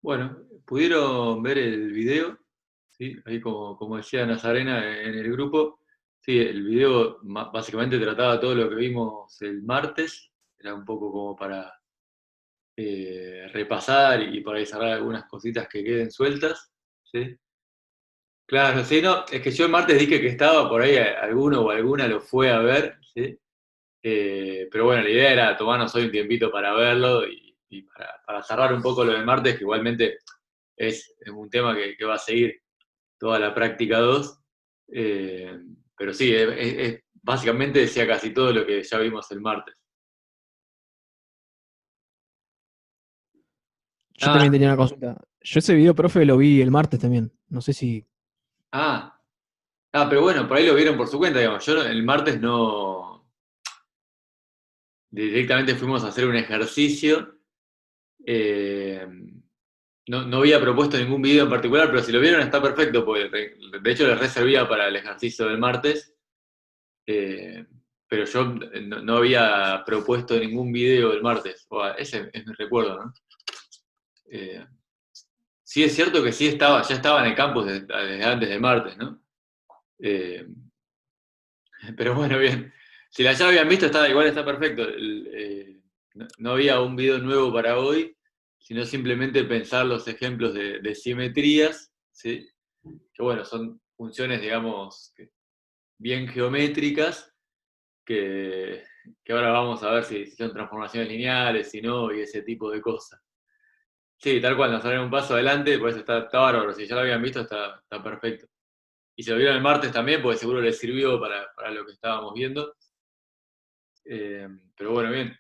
Bueno, ¿pudieron ver el video? ¿Sí? Ahí como decía Nazarena en el grupo, sí, el video básicamente trataba todo lo que vimos el martes, era un poco como para repasar y por ahí cerrar algunas cositas que queden sueltas, ¿sí? Claro, sí, no, es que yo el martes dije que estaba por ahí, alguno o alguna lo fue a ver, ¿sí? Pero bueno, la idea era tomarnos hoy un tiempito para verlo y para cerrar un poco lo del martes, que igualmente es un tema que va a seguir toda la práctica 2. Pero sí, básicamente decía casi todo lo que ya vimos el martes. Yo Ah, también tenía una consulta. Yo ese video, profe, lo vi el martes también. No sé si. ah, pero bueno, por ahí lo vieron por su cuenta, digamos. Yo el martes no. Directamente fuimos a hacer un ejercicio. eh, no había propuesto ningún video en particular, pero si lo vieron está perfecto, porque de hecho les reservía para el ejercicio del martes. Eh, pero yo no había propuesto ningún video el martes, ese es mi recuerdo, ¿no? Eh, sí es cierto que ya estaba en el campus desde antes del martes, ¿no? Eh, pero bueno, bien. Si la ya habían visto, igual está perfecto. No había un video nuevo para hoy, sino simplemente pensar los ejemplos de simetrías, ¿sí? Que bueno, son funciones, digamos, bien geométricas, que, que ahora vamos a ver si son transformaciones lineales, si no, y ese tipo de cosas. Sí, tal cual, nos sale un paso adelante, por eso está bárbaro. Si ya lo habían visto, está perfecto. Y si lo vieron el martes también, porque seguro les sirvió para lo que estábamos viendo. Eh, pero bueno, bien.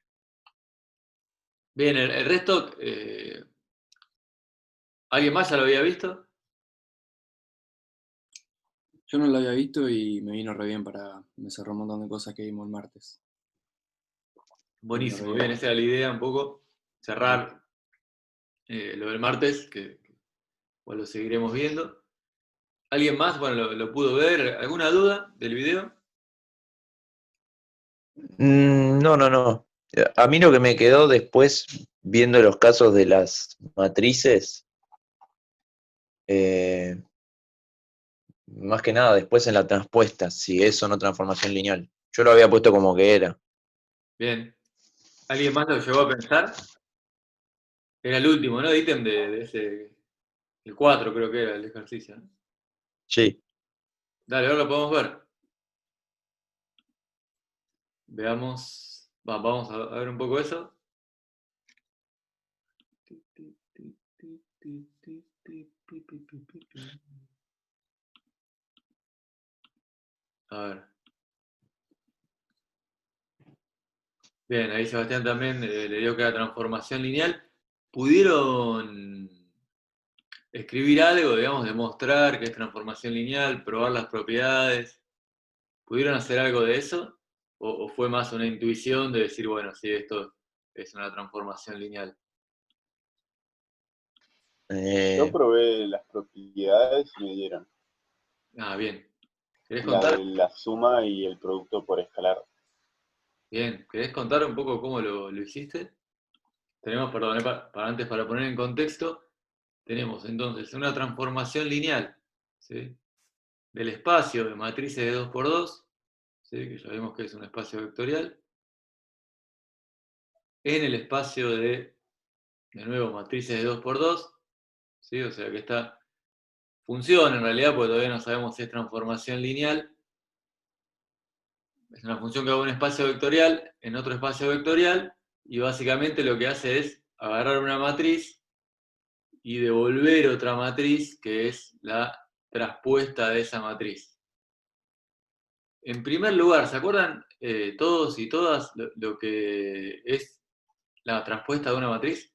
Bien, el resto, ¿alguien más ya lo había visto? Yo no lo había visto y me vino re bien me cerró un montón de cosas que vimos el martes. Me vino re Buenísimo, bien. bien, esa era la idea un poco, cerrar lo del martes, que bueno, lo seguiremos viendo. ¿Alguien más? Bueno, lo pudo ver. ¿Alguna duda del video? No, no, no. A mí lo que me quedó después, viendo los casos de las matrices, eh, más que nada después en la transpuesta, si es o no transformación lineal. Yo lo había puesto como que era. Bien. ¿Alguien más lo llegó a pensar? Era el último, ¿no? Ítem de ese, el 4 creo que era el ejercicio, ¿no? Sí. Dale, ahora lo podemos ver. Veamos, vamos a ver un poco eso. A ver. Bien, ahí Sebastián también le dio que era transformación lineal. ¿Pudieron escribir algo, digamos, demostrar que es transformación lineal, probar las propiedades? ¿Pudieron hacer algo de eso? ¿O fue más una intuición de decir, bueno, sí, esto es una transformación lineal? Yo Eh, probé las propiedades y me dieron Bien. ¿Querés la contar? de la suma y el producto por escalar. Bien. ¿Querés contar un poco cómo lo hiciste? Tenemos, perdón, antes para poner en contexto, tenemos entonces una transformación lineal, ¿sí? Del espacio de matrices de 2 por 2, ¿sí? Que ya vemos que es un espacio vectorial, en el espacio de nuevo, matrices de 2 por 2, ¿sí? O sea que esta función, en realidad, porque todavía no sabemos si es transformación lineal, es una función que va a un espacio vectorial en otro espacio vectorial, y básicamente lo que hace es agarrar una matriz y devolver otra matriz que es la traspuesta de esa matriz. En primer lugar, ¿se acuerdan todos y todas lo que es la traspuesta de una matriz?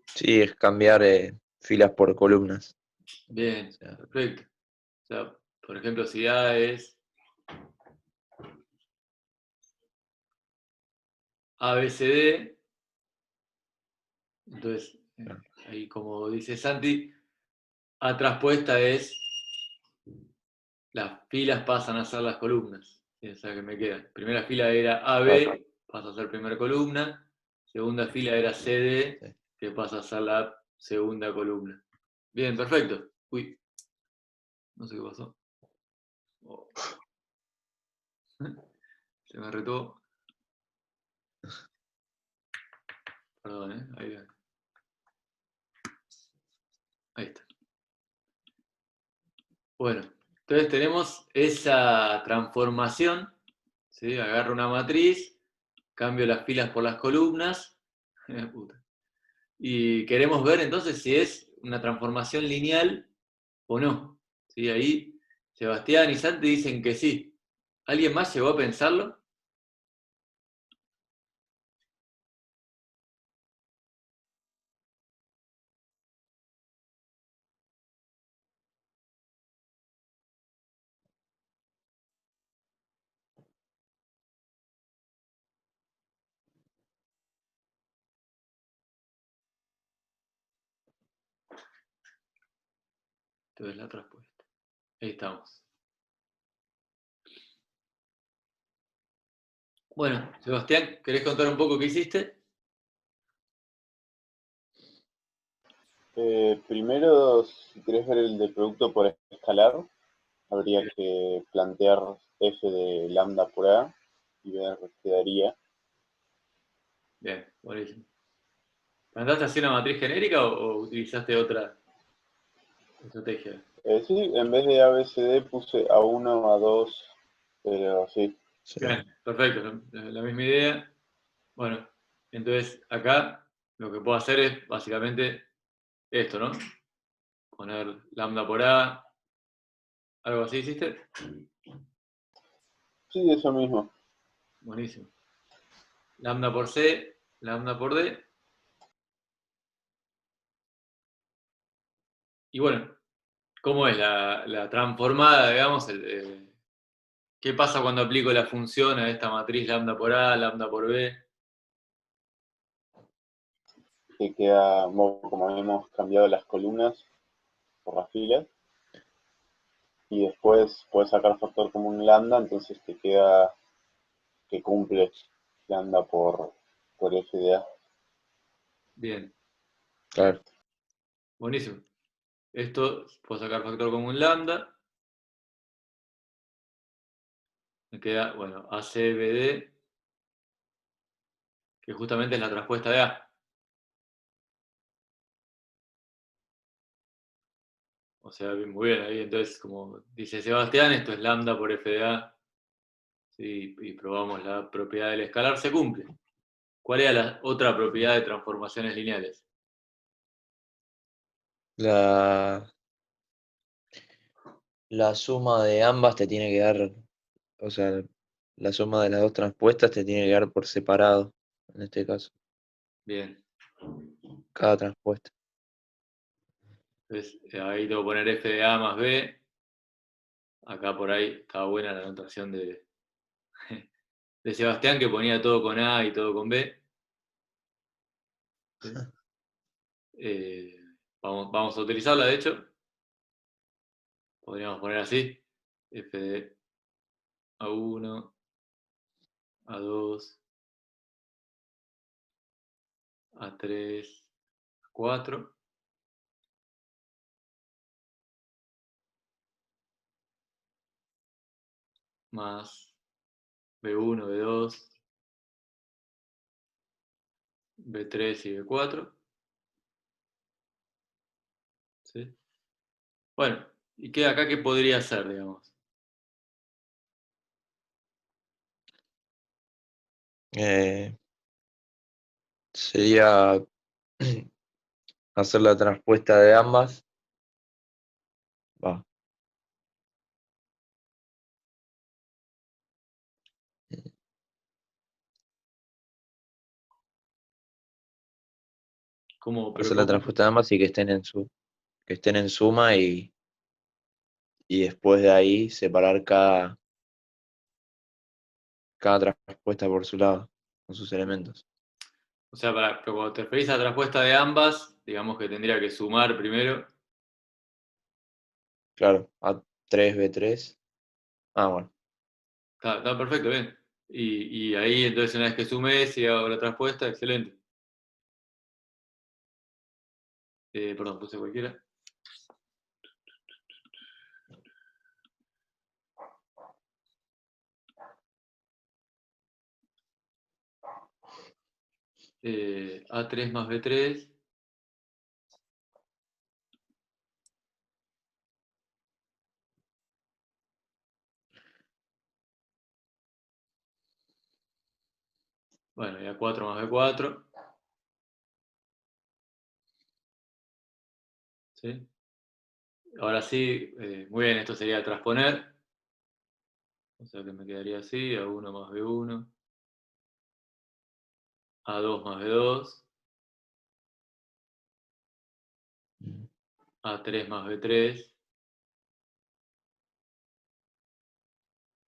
sí, es cambiar filas por columnas. O Bien, sea, perfecto. O sea, por ejemplo, si A es ABCD, entonces, ahí como dice Santi, A traspuesta es las filas pasan a ser las columnas. ¿Sí? O sea que me queda. Primera fila era claro, AB, pasa a ser primera columna. Segunda fila era CD, sí. que pasa a ser la segunda columna. Bien, perfecto. Uy, no sé qué pasó. Oh. Se me retó. Perdón, ahí está. Bueno, entonces tenemos esa transformación, ¿sí? Agarro una matriz, cambio las filas por las columnas, puta. Y queremos ver entonces si es una transformación lineal o no. ¿Sí? Ahí Sebastián y Santi dicen que sí. ¿Alguien más llegó a pensarlo? Entonces la respuesta. Ahí estamos. Bueno, Sebastián, ¿querés contar un poco qué hiciste? Primero, si querés ver el de producto por escalar, habría que plantear f de lambda por a y ver qué daría. Bien, buenísimo. ¿Plantaste así una matriz genérica o utilizaste otra estrategia? Sí, en vez de ABCD puse A1, A2, pero sí. Sí. Bien, perfecto, la misma idea. Bueno, entonces acá lo que puedo hacer es básicamente esto, ¿no? Poner lambda por A, algo así, ¿hiciste? Sí, eso mismo. Buenísimo. Lambda por C, lambda por D. Y bueno, ¿cómo es la transformada, digamos? ¿Qué pasa cuando aplico la función a esta matriz lambda por A, lambda por B? Que queda, como hemos cambiado las columnas por las filas, y después puedes sacar factor común lambda, entonces te queda que cumple lambda por f de a. Bien, Claro. buenísimo. Esto, puedo sacar factor común lambda. Me queda, bueno, ACBD, que justamente es la traspuesta de A. O sea, muy bien, ahí entonces, como dice Sebastián, esto es lambda por f de A. Sí, y probamos la propiedad del escalar, se cumple. ¿Cuál era la otra propiedad de transformaciones lineales? La, la suma de ambas te tiene que dar, o sea, la suma de las dos transpuestas te tiene que dar por separado, en este caso, Bien, cada transpuesta. entonces ahí tengo que poner f de A más B. Acá por ahí estaba buena la anotación de Sebastián, que ponía todo con A y todo con B. ¿Sí? Vamos a utilizarla, de hecho. Podríamos poner así. F de A1, A2, A3, A4. Más B1, B2, B3 y B4. ¿Sí? Bueno, ¿y qué acá qué podría ser, digamos? Eh, Sería hacer la transpuesta de ambas. Va. Pero Hacer la cómo? transpuesta de ambas y que estén en suma y después de ahí separar cada transpuesta por su lado, con sus elementos. O sea, pero cuando te referís a la respuesta de ambas, digamos que tendría que sumar primero. Claro, A3, B3. Ah, bueno. Está perfecto, bien. Y ahí entonces una vez que sumes y hago la respuesta, excelente. Perdón, puse cualquiera. A3 más B3. Bueno, y A4 más B4. ¿Sí? Ahora sí, muy bien, esto sería transponer. O sea que me quedaría así, A1 más B1. A2 más B2. A3 más B3.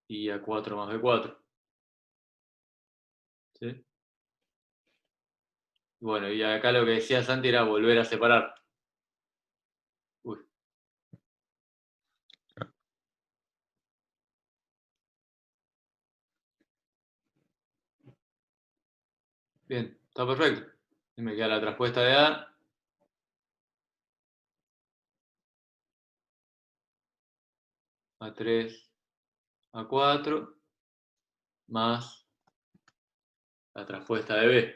Y A4 más B4. ¿Sí? Bueno, y acá lo que decía Santi era volver a separar. Uy. Bien, está perfecto. Y me queda la traspuesta de A. A3, A4, más la traspuesta de B.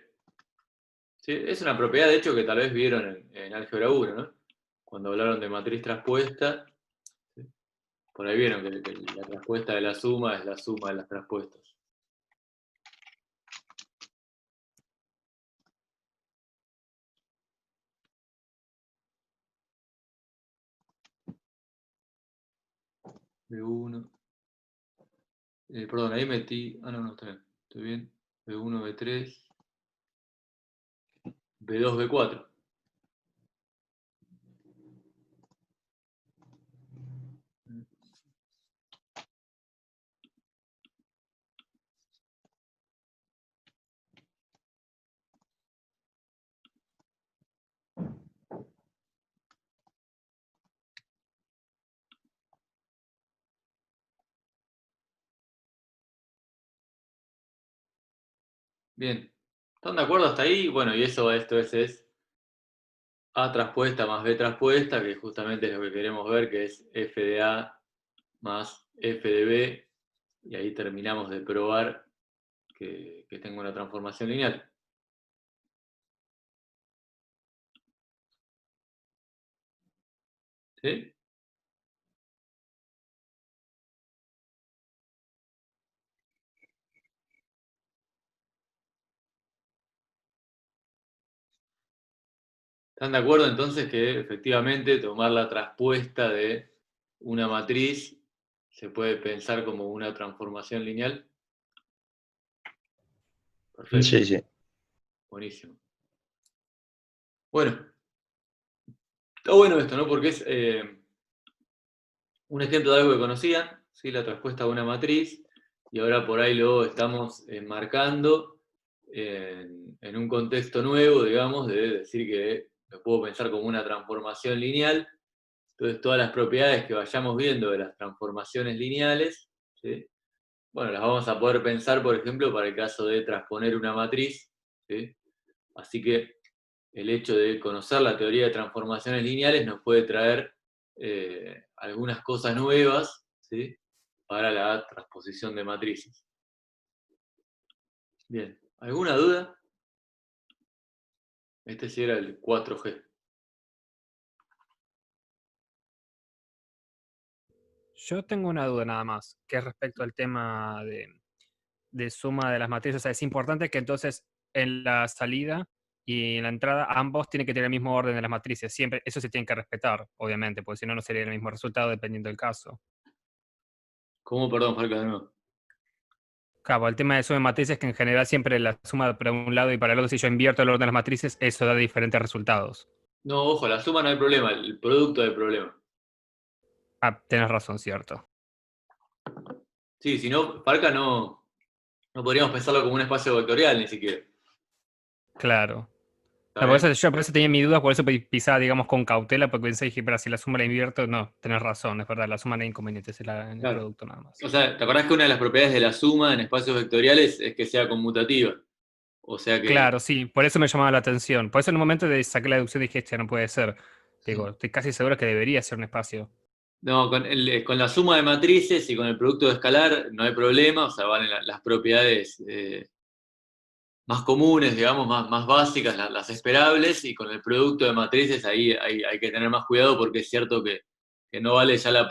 ¿Sí? Es una propiedad, de hecho, que tal vez vieron en álgebra 1, ¿no? Cuando hablaron de matriz traspuesta, ¿sí? Por ahí vieron que la traspuesta de la suma es la suma de las traspuestas. B1. Perdón, ahí metí. Ah, no, está bien. Estoy bien. B1, B3. B2, B4. Bien. ¿Están de acuerdo hasta ahí? Bueno, y esto es A traspuesta más B traspuesta, que justamente es lo que queremos ver, que es F de A más F de B, y ahí terminamos de probar que tengo una transformación lineal. ¿Sí? ¿Están de acuerdo entonces que efectivamente tomar la traspuesta de una matriz se puede pensar como una transformación lineal? Perfecto, Sí, sí. buenísimo. Bueno, está bueno esto, ¿no? Porque es un ejemplo de algo que conocían, ¿sí? La traspuesta de una matriz, y ahora por ahí lo estamos enmarcando en un contexto nuevo, digamos, de decir que lo puedo pensar como una transformación lineal. Entonces todas las propiedades que vayamos viendo de las transformaciones lineales, ¿sí? Bueno, las vamos a poder pensar, por ejemplo, para el caso de transponer una matriz, ¿sí? Así que el hecho de conocer la teoría de transformaciones lineales nos puede traer algunas cosas nuevas, ¿sí? Para la transposición de matrices. Bien, ¿alguna duda? Este sí era el 4G. Yo tengo una duda nada más, que es respecto al tema de suma de las matrices. O sea, es importante que entonces en la salida y en la entrada ambos tienen que tener el mismo orden de las matrices. Siempre, eso se tiene que respetar, obviamente, porque si no, no sería el mismo resultado dependiendo del caso. ¿Cómo, perdón, Falca, de nuevo? Claro, el tema de suma de matrices es que en general siempre la suma para un lado y para el otro, si yo invierto el orden de las matrices, eso da diferentes resultados. No, ojo, la suma no hay problema, el producto hay problema. Ah, tenés razón, cierto. Sí, si no, Falca no podríamos pensarlo como un espacio vectorial ni siquiera. Claro. ¿Está No, por bien? eso, por eso tenía mi duda, por eso pisaba, digamos, con cautela, porque pensé, dije, pero si la suma la invierto, no, tenés razón, es verdad, la suma no hay inconveniente, es en el Claro. producto nada más. O sea, ¿te acordás que una de las propiedades de la suma en espacios vectoriales es que sea conmutativa? O sea que... Claro, sí, por eso me llamaba la atención. Por eso en un momento de saqué la deducción dije, este no puede ser. Digo, estoy casi seguro que debería ser un espacio. No, con la suma de matrices y con el producto de escalar no hay problema, o sea, valen las propiedades más comunes, digamos, más básicas, las esperables, y con el producto de matrices ahí hay que tener más cuidado porque es cierto que no vale ya la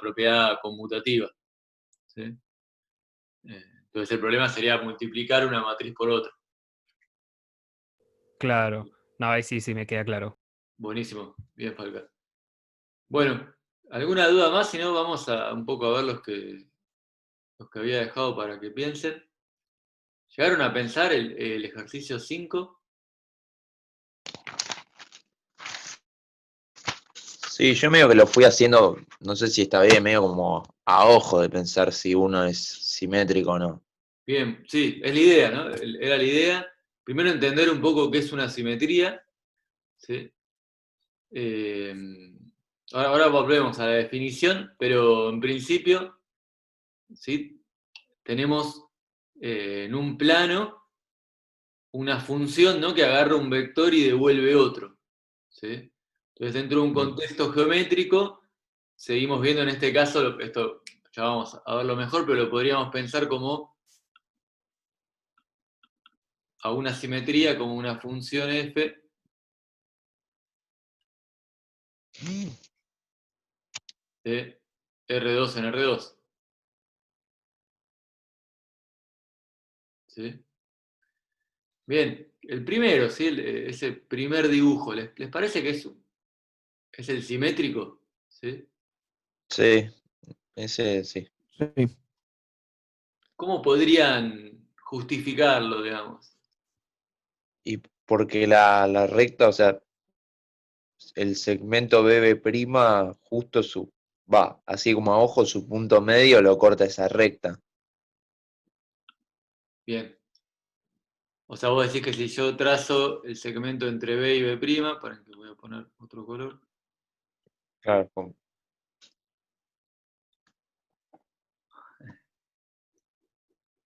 propiedad conmutativa. ¿Sí? Entonces el problema sería multiplicar una matriz por otra. Claro. No, ahí sí me queda claro. Buenísimo, bien, Falca. Bueno, ¿alguna duda más? Si no, vamos a un poco a ver los que había dejado para que piensen. ¿Llegaron a pensar el ejercicio 5? Sí, yo medio que lo fui haciendo, no sé si está bien, medio como a ojo de pensar si uno es simétrico o no. Bien, sí, es la idea, ¿no? Era la idea. Primero entender un poco qué es una simetría. ¿Sí? Eh, ahora volvemos a la definición, pero en principio, ¿sí? Tenemos en un plano una función, ¿no? Que agarra un vector y devuelve otro. ¿Sí? Entonces, dentro de un contexto geométrico, seguimos viendo en este caso, esto ya vamos a verlo mejor, pero lo podríamos pensar como a una simetría, como una función f de R2 en R2. ¿Sí? Bien, el primero, ¿sí? Ese primer dibujo, ¿les parece que es el simétrico? ¿Sí? Sí, ese sí. Sí. ¿Cómo podrían justificarlo, digamos? Y porque la recta, o sea, el segmento BB' justo así como a ojo, su punto medio lo corta esa recta. Bien. O sea, vos decís que si yo trazo el segmento entre B y B', para que voy a poner otro color. Claro.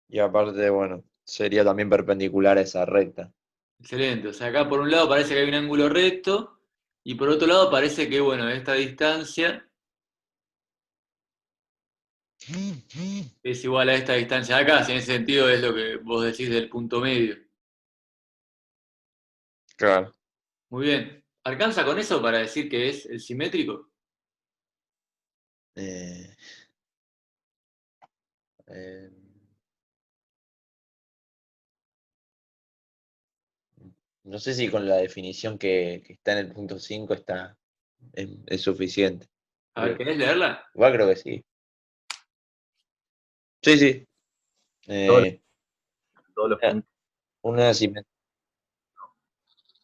Y aparte, bueno, sería también perpendicular a esa recta. Excelente. O sea, acá por un lado parece que hay un ángulo recto, y por otro lado parece que, bueno, esta distancia es igual a esta distancia de acá, si en ese sentido es lo que vos decís del punto medio. Claro. Muy bien. ¿Alcanza con eso para decir que es el simétrico? Eh, eh, no sé si con la definición que está en el punto 5 es suficiente. A ver, ¿querés leerla? Igual creo que sí. Sí, sí. Todos Eh, los puntos. una,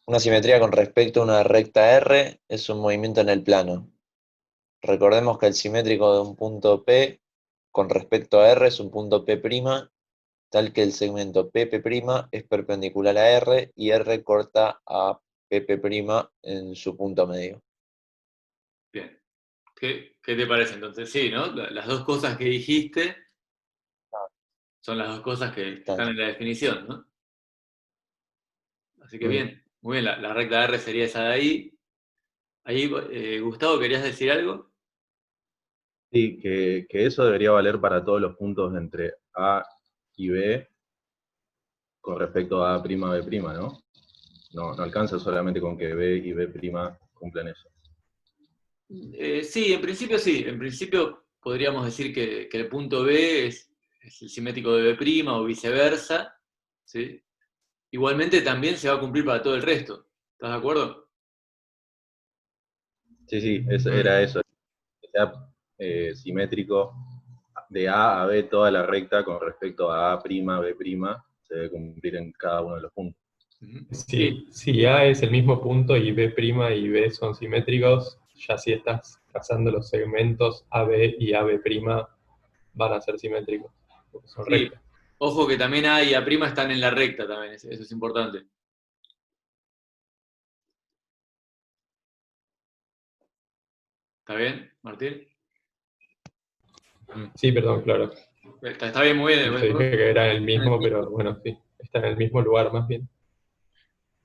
una simetría con respecto a una recta R es un movimiento en el plano. Recordemos que el simétrico de un punto P con respecto a R es un punto P', tal que el segmento PP' es perpendicular a R y R corta a PP' en su punto medio. Bien. ¿Qué te parece entonces? Sí, ¿no? Las dos cosas que dijiste son las dos cosas que están en la definición, ¿no? Así que bien, muy bien, la recta R sería esa de ahí. Ahí, Gustavo, ¿querías decir algo? Sí, que eso debería valer para todos los puntos entre A y B con respecto a A', B', ¿no? No alcanza solamente con que B y B' cumplan eso. Sí, en principio sí. En principio podríamos decir que el punto B es el simétrico de B' o viceversa. ¿Sí? Igualmente también se va a cumplir para todo el resto. ¿Estás de acuerdo? Sí, era eso. Que sea simétrico de A a B toda la recta con respecto a A', B', se debe cumplir en cada uno de los puntos. Sí. Si A es el mismo punto y B' y B son simétricos, ya si estás trazando los segmentos AB y AB' van a ser simétricos, porque son Sí. rectas. Ojo que también A y A' están en la recta también, eso es importante. ¿Está bien, Martín? Sí, perdón, claro. Está bien, muy bien. Yo dije que era el mismo, pero bueno, sí. está en el mismo lugar más bien.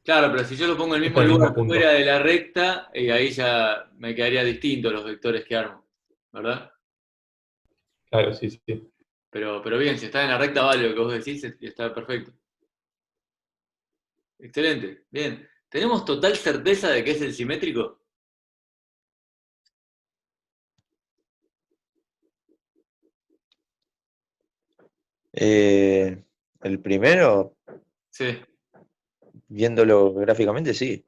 Claro, pero si yo lo pongo en el Está mismo en el mismo lugar punto. fuera de la recta, ahí ya me quedaría distinto los vectores que armo, ¿verdad? Claro, sí, sí. Pero bien, si está en la recta vale lo que vos decís, está perfecto. Excelente, bien. ¿Tenemos total certeza de que es el simétrico? El primero, Sí, viéndolo gráficamente, sí.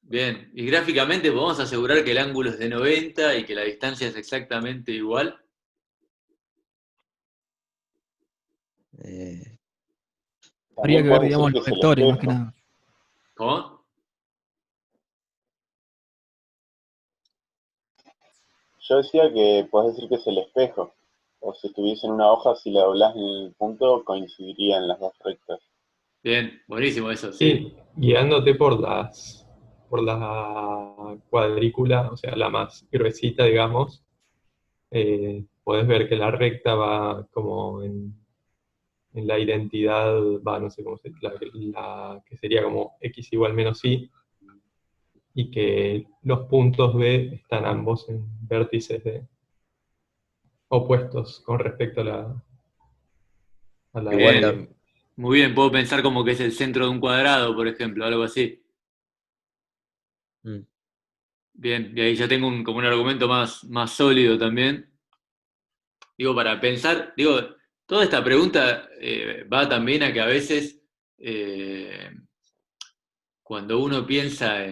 bien. ¿Y gráficamente podemos asegurar que el ángulo es de 90 y que la distancia es exactamente igual? Eh, Habría También que ver, puedes decir digamos, que los es el vectores, más que espejo. nada. ¿Cómo? Yo decía que puedes decir que es el espejo. O si estuviese en una hoja, si la doblás en el punto, coincidirían las dos rectas. Bien, buenísimo eso, sí. Sí, guiándote por la cuadrícula, o sea, la más gruesita, digamos, podés ver que la recta va como en la identidad, va, no sé cómo se la que sería como x igual menos y, y que los puntos B están ambos en vértices opuestos con respecto a la Igual Bien, Y. tam- muy bien, puedo pensar como que es el centro de un cuadrado, por ejemplo, algo así. mm, Bien, y ahí ya tengo como un argumento más sólido también. Digo, para pensar, digo, toda esta pregunta va también a que a veces eh, cuando uno piensa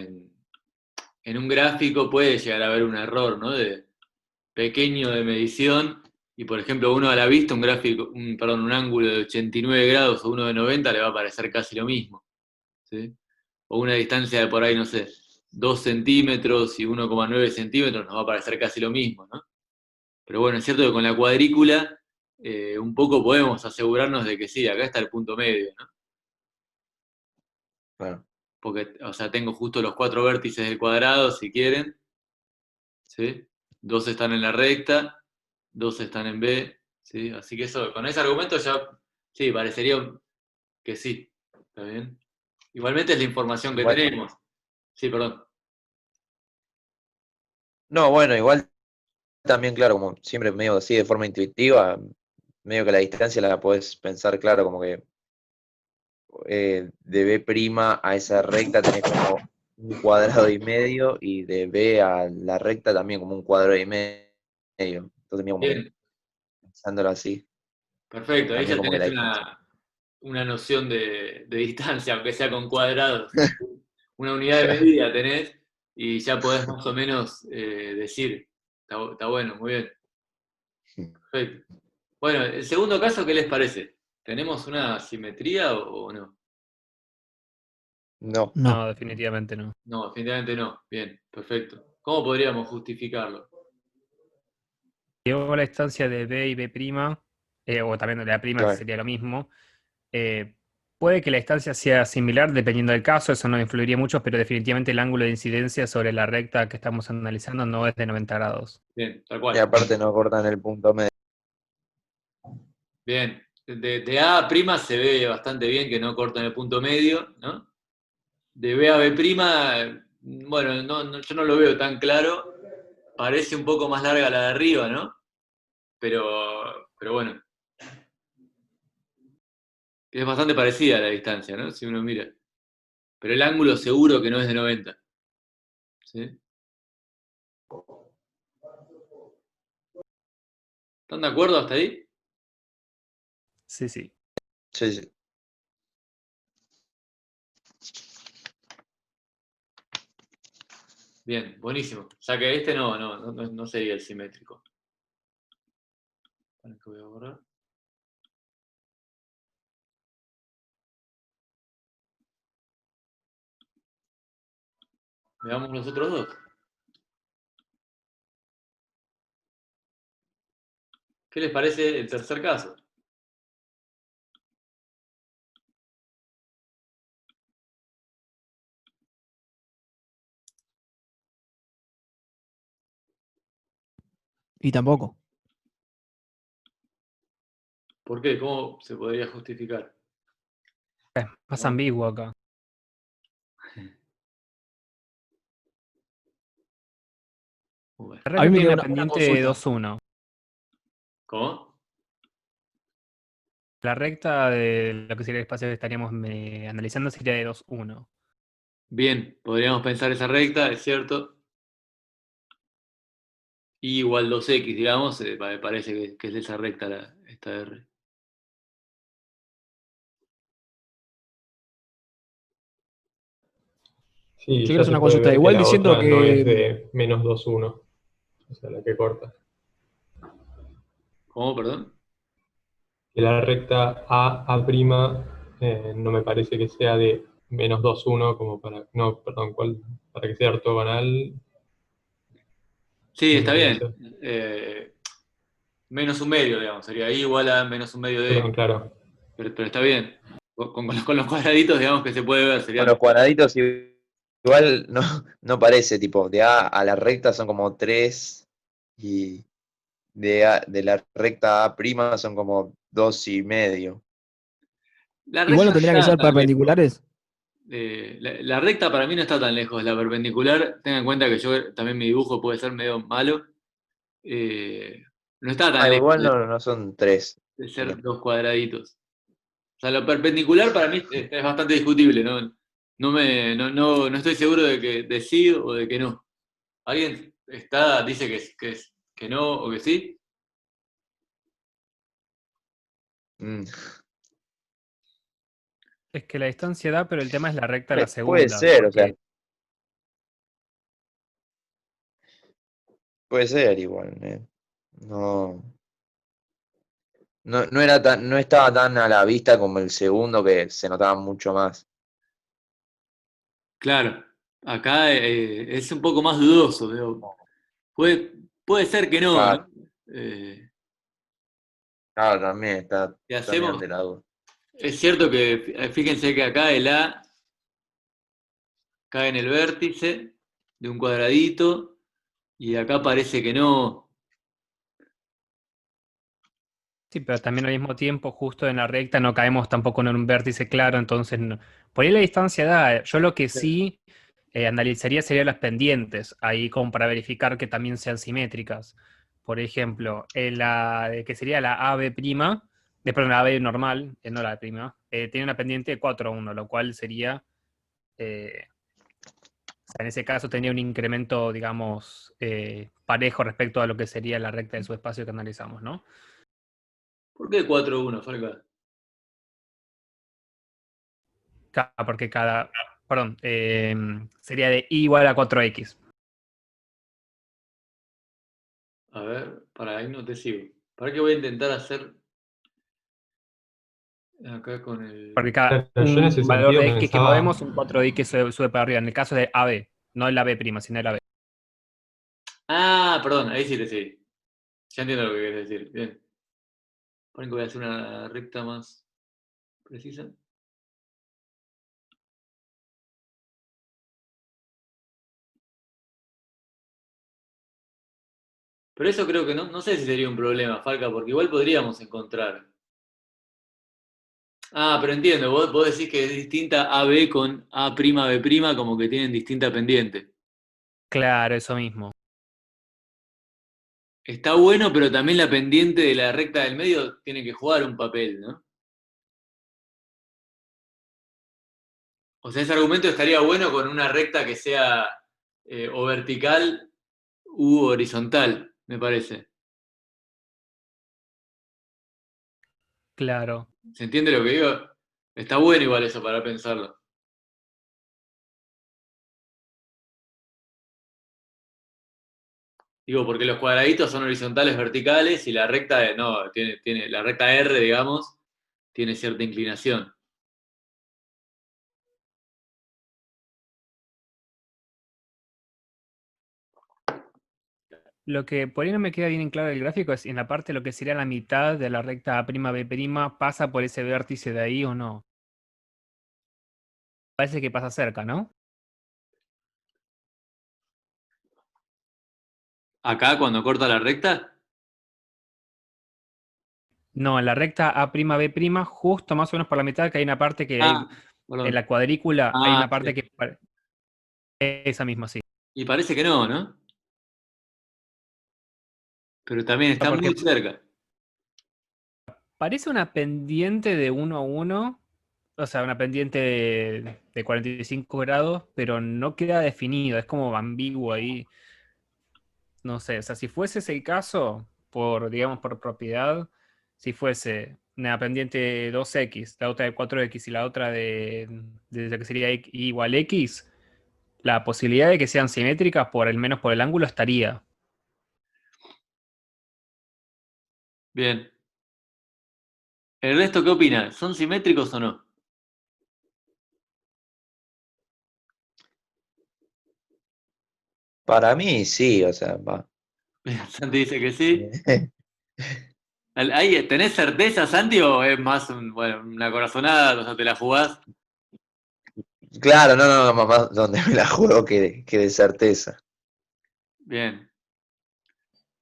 en un gráfico puede llegar a haber un error, ¿no? De pequeño de medición y por ejemplo uno a la vista un gráfico, perdón, un ángulo de 89 grados o uno de 90 le va a parecer casi lo mismo, ¿sí? O una distancia de por ahí, no sé, 2 centímetros y 1,9 centímetros nos va a parecer casi lo mismo, ¿no? Pero bueno, es cierto que con la cuadrícula un poco podemos asegurarnos de que sí, acá está el punto medio, ¿no? claro. Porque, o sea, tengo justo los 4 vértices del cuadrado, si quieren, ¿sí? 2 están en la recta, 2 están en B, ¿sí? Así que eso, con ese argumento ya, sí, parecería que sí, ¿está bien? Igualmente es la información que Igual, tenemos. Sí, perdón. no, bueno, igual también, claro, como siempre medio así de forma intuitiva, medio que la distancia la podés pensar, claro, como que de B' a esa recta tenés como un cuadrado y medio y de B a la recta también como un cuadrado y medio. Entonces, medio como que Bien, pensándolo así, perfecto. Ahí también ya como que tenés la distancia. una noción de distancia, aunque sea con cuadrados. Una unidad de medida tenés y ya podés más o menos decir. Está bueno, muy bien. Perfecto. Bueno, el segundo caso, ¿qué les parece? ¿Tenemos una simetría o no? No, No. No, definitivamente no. No, definitivamente no. Bien, perfecto. ¿Cómo podríamos justificarlo? Llevo la distancia de B y B', o también de la prima, que claro. sería lo mismo. Eh, puede que la distancia sea similar dependiendo del caso, eso no influiría mucho, pero definitivamente el ángulo de incidencia sobre la recta que estamos analizando no es de 90 grados. Bien, tal Y cual. aparte no cortan el punto medio. Bien. De A a prima se ve bastante bien que no cortan el punto medio, ¿no? De B a B prima, bueno, yo no lo veo tan claro. Parece un poco más larga la de arriba, ¿no? Pero bueno, es bastante parecida a la distancia, ¿no? Si uno mira. Pero el ángulo seguro que no es de 90. ¿Sí? ¿Están de acuerdo hasta ahí? Sí, sí. Sí, sí. Bien, buenísimo. O sea que este no sería el simétrico. Para que voy a borrar. Veamos los otros dos. ¿Qué les parece el tercer caso? Y tampoco. ¿Por qué? ¿Cómo se podría justificar? Es más ambiguo acá. Bueno. La A mí recta me tiene queda una una pendiente de consulta. 2,1. ¿Cómo? La recta de lo que sería el espacio que estaríamos analizando sería de 2,1. Bien, podríamos pensar esa recta, es cierto. Y igual 2x, digamos, me parece que es esa recta esta R. Sí, Yo quiero ya hacer se una puede consulta. ver que Igual la diciendo otra no es que de menos 2,1, o sea, la que corta. ¿Cómo, perdón? Que la recta A' no me parece que sea de menos 2,1 como para, no, perdón, ¿cuál? Para que sea ortogonal, Sí, tiene está que bien. ser, Menos un medio, digamos. Sería I igual a menos un medio de perdón, X. claro. Pero está bien. Con los cuadraditos, digamos que se puede ver. Con Serían. los cuadraditos igual no parece, tipo, de A a la recta son como 3 y de la recta A' son como 2,5. La igual recta no no tendrían que está ser tan lejos. perpendiculares. La recta para mí no está tan lejos. La perpendicular, tengan en cuenta que yo también mi dibujo puede ser medio malo. No está tan Ah, lejos igual no son 3. de ser dos cuadraditos. O sea, lo perpendicular para mí es bastante discutible, ¿no? No estoy seguro de de sí o de que no. ¿Alguien dice que no o que sí? Es que la distancia da, pero el tema es la recta de la Puede segunda, ser, o sea, porque puede ser igual. No, no era no estaba tan a la vista como el segundo que se notaba mucho más. Claro, acá es un poco más dudoso, veo. Puede ser que no, ¿no? Claro, Eh, claro, también está ¿Qué también hacemos? ante la duda. Es cierto que fíjense que acá el A cae en el vértice de un cuadradito y acá parece que no. sí, pero también al mismo tiempo, justo en la recta, no caemos tampoco en un vértice claro, entonces por ahí la distancia da. Yo lo que sí analizaría serían las pendientes, ahí como para verificar que también sean simétricas. Por ejemplo, que sería la AB', perdón, la AB normal, no la prima, tiene una pendiente de 4,1, lo cual sería, eh, o sea, en ese caso tendría un incremento, digamos, parejo respecto a lo que sería la recta de su espacio que analizamos, ¿no? ¿Por qué 4-1, Falca? Porque perdón, sería de I igual a 4X. A ver, para ahí no te sigo. ¿Para qué voy a intentar hacer acá con el... Porque cada Claro, yo en ese un valor sentido de X que movemos, pensaba, un 4X sube para arriba. En el caso de AB, no el AB', sino el AB. Ah, perdón, ahí sí te sigo. Ya entiendo lo que quieres decir. Bien. Ponen que voy a hacer una recta más precisa. Pero eso creo que no sé si sería un problema, Falca, porque igual podríamos encontrar. Ah, pero entiendo, vos decís que es distinta AB con A'B', como que tienen distinta pendiente. Claro, eso mismo. Está bueno, pero también la pendiente de la recta del medio tiene que jugar un papel, ¿no? O sea, ese argumento estaría bueno con una recta que sea o vertical u horizontal, me parece. Claro. ¿Se entiende lo que digo? Está bueno igual eso para pensarlo. Digo, porque los cuadraditos son horizontales verticales y la recta, no, tiene, la recta R, digamos, tiene cierta inclinación. Lo que por ahí no me queda bien en claro del gráfico es en la parte lo que sería la mitad de la recta A'B', ¿pasa por ese vértice de ahí o no? Parece que pasa cerca, ¿no? Acá, cuando corta la recta, No, en la recta A'B', justo más o menos por la mitad, que hay una parte que hay, Perdón. en la cuadrícula, hay una sí. parte que... Esa misma, sí. Y parece que no, ¿no? Pero también está Porque muy cerca. parece una pendiente de 1 a 1, o sea, una pendiente de 45 grados, pero no queda definido, es como ambiguo ahí. No sé, o sea, si fuese ese el caso, digamos, por propiedad, si fuese una pendiente 2x, la otra de 4x y la otra de lo que sería y igual x, la posibilidad de que sean simétricas, por al menos por el ángulo, estaría. Bien. ¿El resto qué opina? ¿Son simétricos o no? Para mí sí, o sea, va. Santi dice que sí. ¿Tenés certeza, Santi, o es más una corazonada, o sea, te la jugás? Claro, no, más donde me la juego que de certeza. Bien.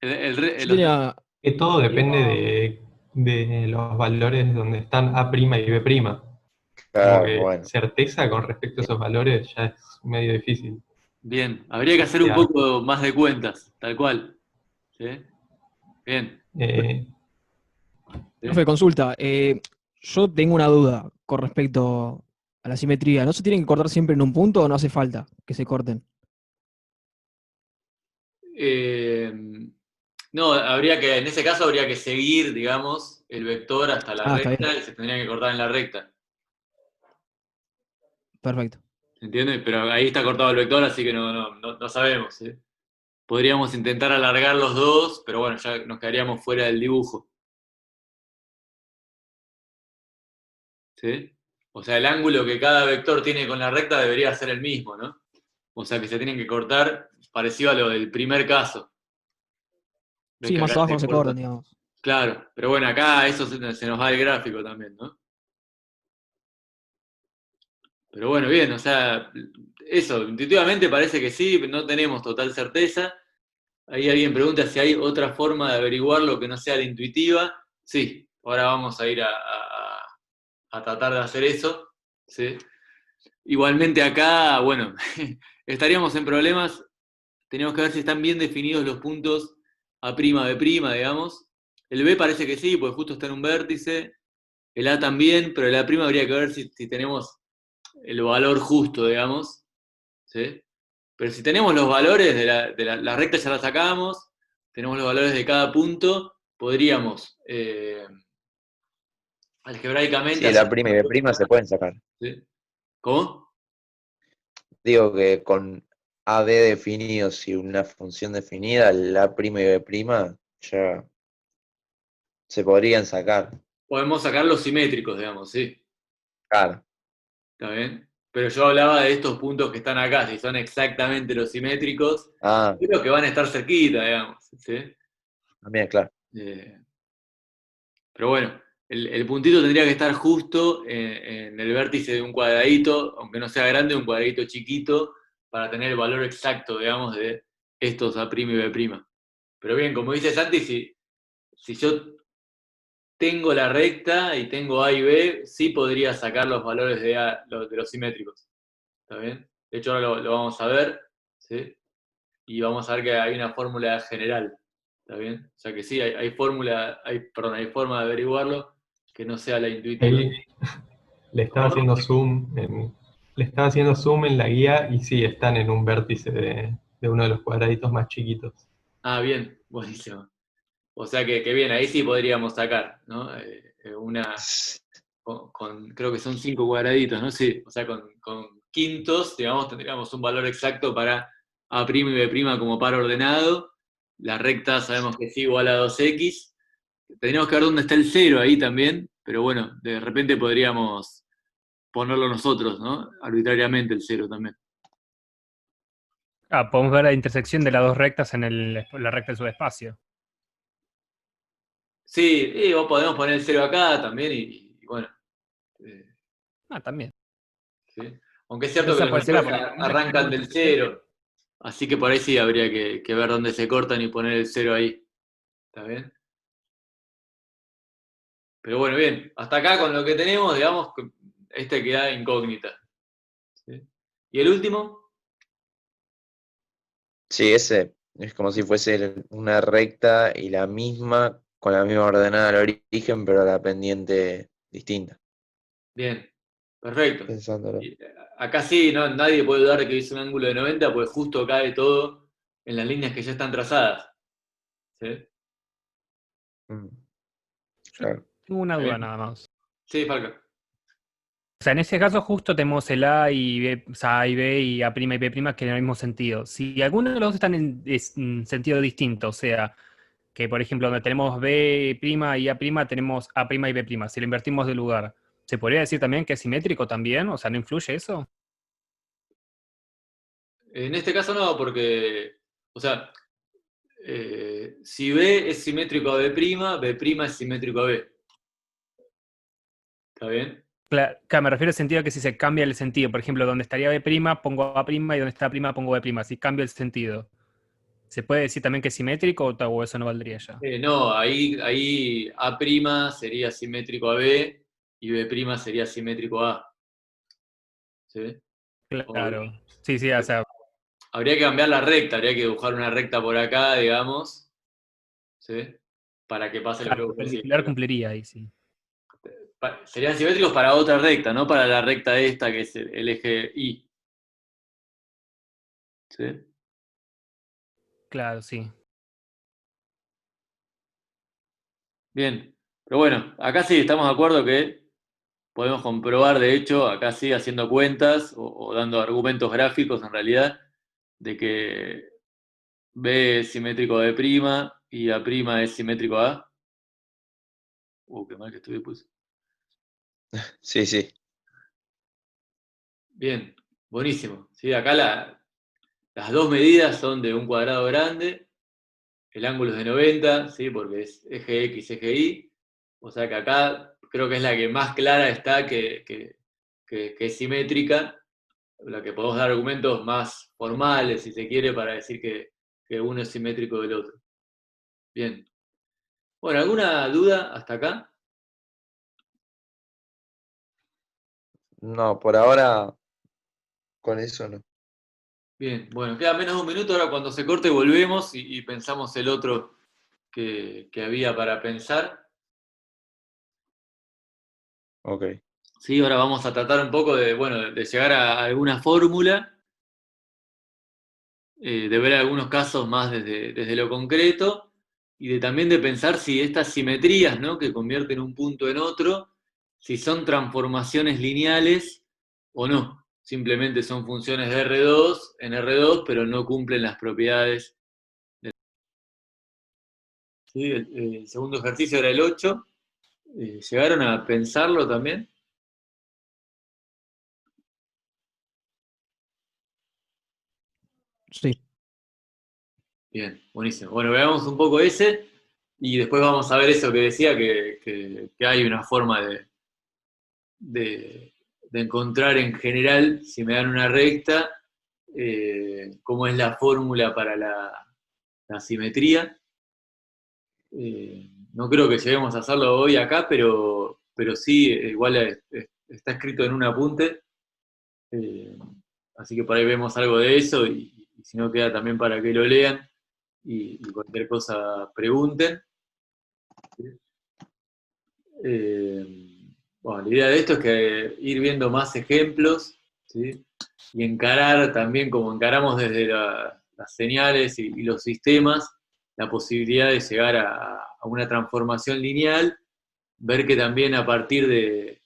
Yo Los tenía, Que todo depende de los valores donde están A' y B'. Como Claro, que bueno. certeza con respecto a esos valores ya es medio difícil. Bien, habría que hacer un Ya, poco más de cuentas, tal cual. ¿Sí? Bien. eh, ¿Sí? profe, consulta. Yo tengo una duda con respecto a la simetría. ¿No se tienen que cortar siempre en un punto o no hace falta que se corten? Eh, no, en ese caso habría que seguir, digamos, el vector hasta la Ah, está bien. recta y se tendría que cortar en la recta. Perfecto. ¿Se entiende? Pero ahí está cortado el vector, así que no sabemos. ¿Sí? Podríamos intentar alargar los dos, pero bueno, ya nos quedaríamos fuera del dibujo. ¿Sí? O sea, el ángulo que cada vector tiene con la recta debería ser el mismo, ¿no? O sea, que se tienen que cortar parecido a lo del primer caso. ¿Ves Sí, que más acá abajo se no se corta? cortan, digamos. Claro, pero bueno, acá eso se nos va el gráfico también, ¿no? Pero bueno, bien, o sea, eso, intuitivamente parece que sí, no tenemos total certeza. Ahí alguien pregunta si hay otra forma de averiguarlo que no sea la intuitiva. Sí, ahora vamos a ir a tratar de hacer eso. ¿Sí? Igualmente acá, bueno, estaríamos en problemas. Tenemos que ver si están bien definidos los puntos A', B', digamos. El B parece que sí, porque justo está en un vértice. El A también, pero el A' habría que ver si tenemos el valor justo, digamos. ¿Sí? Pero si tenemos los valores la recta ya la sacamos, tenemos los valores de cada punto, podríamos algebraicamente Sí, hacer. la prima y B prima se pueden sacar. ¿Sí? ¿Cómo? Digo que con AD definidos y una función definida, la prima y B prima ya se podrían sacar. Podemos sacar los simétricos, digamos, sí. Claro. ¿Está bien? Pero yo hablaba de estos puntos que están acá, si son exactamente los simétricos, Ah, creo que van a estar cerquita, digamos. ¿Sí? también, claro. Eh, pero bueno, el puntito tendría que estar justo en el vértice de un cuadradito, aunque no sea grande, un cuadradito chiquito, para tener el valor exacto, digamos, de estos A' y B'. Pero bien, como dice Santi, si yo tengo la recta y tengo A y B, sí podría sacar los valores de los simétricos. ¿Está bien? De hecho, ahora lo vamos a ver, ¿sí? Y vamos a ver que hay una fórmula general. ¿Está bien? O sea que sí, hay forma de averiguarlo que no sea la intuitiva. ahí le estaba ¿Cómo? haciendo zoom en la guía y sí, están en un vértice de uno de los cuadraditos más chiquitos. Ah, bien, buenísimo. O sea que bien, ahí sí podríamos sacar, ¿no? Creo que son 5 cuadraditos, ¿no? Sí, o sea, con quintos, digamos, tendríamos un valor exacto para A' y B' como par ordenado. La recta sabemos que es igual a 2x. Tendríamos que ver dónde está el cero ahí también, pero bueno, de repente podríamos ponerlo nosotros, ¿no? Arbitrariamente el cero también. Podemos ver la intersección de las dos rectas en la recta del subespacio. Sí, o podemos poner el cero acá también y bueno. eh, También. ¿Sí? Aunque es cierto que Esa los puede ser vectores arrancan del cero, así que por ahí sí habría que ver dónde se cortan y poner el cero ahí. ¿Está bien? Pero bueno, bien, hasta acá con lo que tenemos, digamos, este queda incógnita. ¿Sí? ¿Y el último? Sí, ese es como si fuese una recta y la misma, con la misma ordenada al origen, pero la pendiente distinta, Bien, perfecto. pensándolo. Y, acá sí, nadie puede dudar de que es un ángulo de 90, pues justo cae todo en las líneas que ya están trazadas. ¿Sí? Mm, Yo claro. tengo una ¿Está duda bien? nada más. Sí, Falca. O sea, en ese caso justo tenemos el A y B, o sea, A y B y A' y B' que en el mismo sentido. Si alguno de los dos están en sentido distinto, o sea, que por ejemplo donde tenemos B' y A', tenemos A' y B', si lo invertimos de lugar, ¿se podría decir también que es simétrico también? O sea, ¿no influye eso? En este caso no, porque, o sea, si B es simétrico a B', B' es simétrico a B. ¿Está bien? Claro, me refiero al sentido que si se cambia el sentido, por ejemplo, donde estaría B', pongo A' y donde está A' pongo B', si cambia el sentido. ¿Se puede decir también que es simétrico o eso no valdría ya? No, ahí A' sería simétrico a B y B' sería simétrico a A. ¿Sí? O- Claro. Sí, sí, o sea, habría que cambiar la recta, habría que dibujar una recta por acá, digamos, ¿sí? Para que pase lo que claro, vos decís. perpendicular cumpliría ahí, sí. Serían simétricos para otra recta, no para la recta esta que es el eje Y. ¿Sí? Claro, sí. Bien. Pero bueno, acá sí estamos de acuerdo que podemos comprobar, de hecho, acá sí haciendo cuentas o dando argumentos gráficos en realidad, de que B es simétrico a B' y A' es simétrico a A. Qué mal que estoy después. Sí, sí. Bien, buenísimo. Sí, acá las dos medidas son de un cuadrado grande, el ángulo es de 90, ¿sí? Porque es eje X, eje Y. O sea que acá creo que es la que más clara está que es simétrica, la que podemos dar argumentos más formales, si se quiere, para decir que uno es simétrico del otro. Bien. Bueno, ¿alguna duda hasta acá? No, por ahora con eso no. Bien, bueno, queda menos de un minuto, ahora cuando se corte volvemos y pensamos el otro que había para pensar. Ok. Sí, ahora vamos a tratar un poco de, bueno, de llegar a alguna fórmula, de ver algunos casos más desde lo concreto y de también de pensar si estas simetrías, ¿no? Que convierten un punto en otro, si son transformaciones lineales o no. Simplemente son funciones de R2 en R2, pero no cumplen las propiedades. ¿Sí? El segundo ejercicio era el 8. ¿Llegaron a pensarlo también? Sí. Bien, buenísimo. Bueno, veamos un poco ese y después vamos a ver eso que decía, que hay una forma de encontrar en general, si me dan una recta, cómo es la fórmula para la simetría. No creo que lleguemos a hacerlo hoy acá, pero sí, igual está escrito en un apunte, eh, así que por ahí vemos algo de eso y si no queda también para que lo lean y cualquier cosa pregunten. Bueno, la idea de esto es que ir viendo más ejemplos, ¿sí? Y encarar también, como encaramos desde las señales y los sistemas, la posibilidad de llegar a una transformación lineal, ver que también a partir de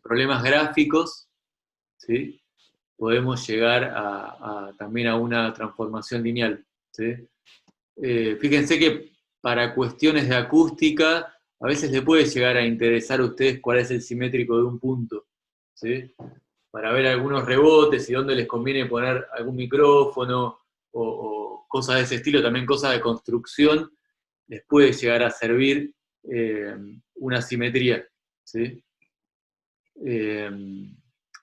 problemas gráficos, ¿sí? Podemos llegar también a una transformación lineal. ¿Sí? Fíjense que para cuestiones de acústica, a veces le puede llegar a interesar a ustedes cuál es el simétrico de un punto, ¿sí? Para ver algunos rebotes y dónde les conviene poner algún micrófono o cosas de ese estilo, también cosas de construcción, les puede llegar a servir una simetría, ¿sí?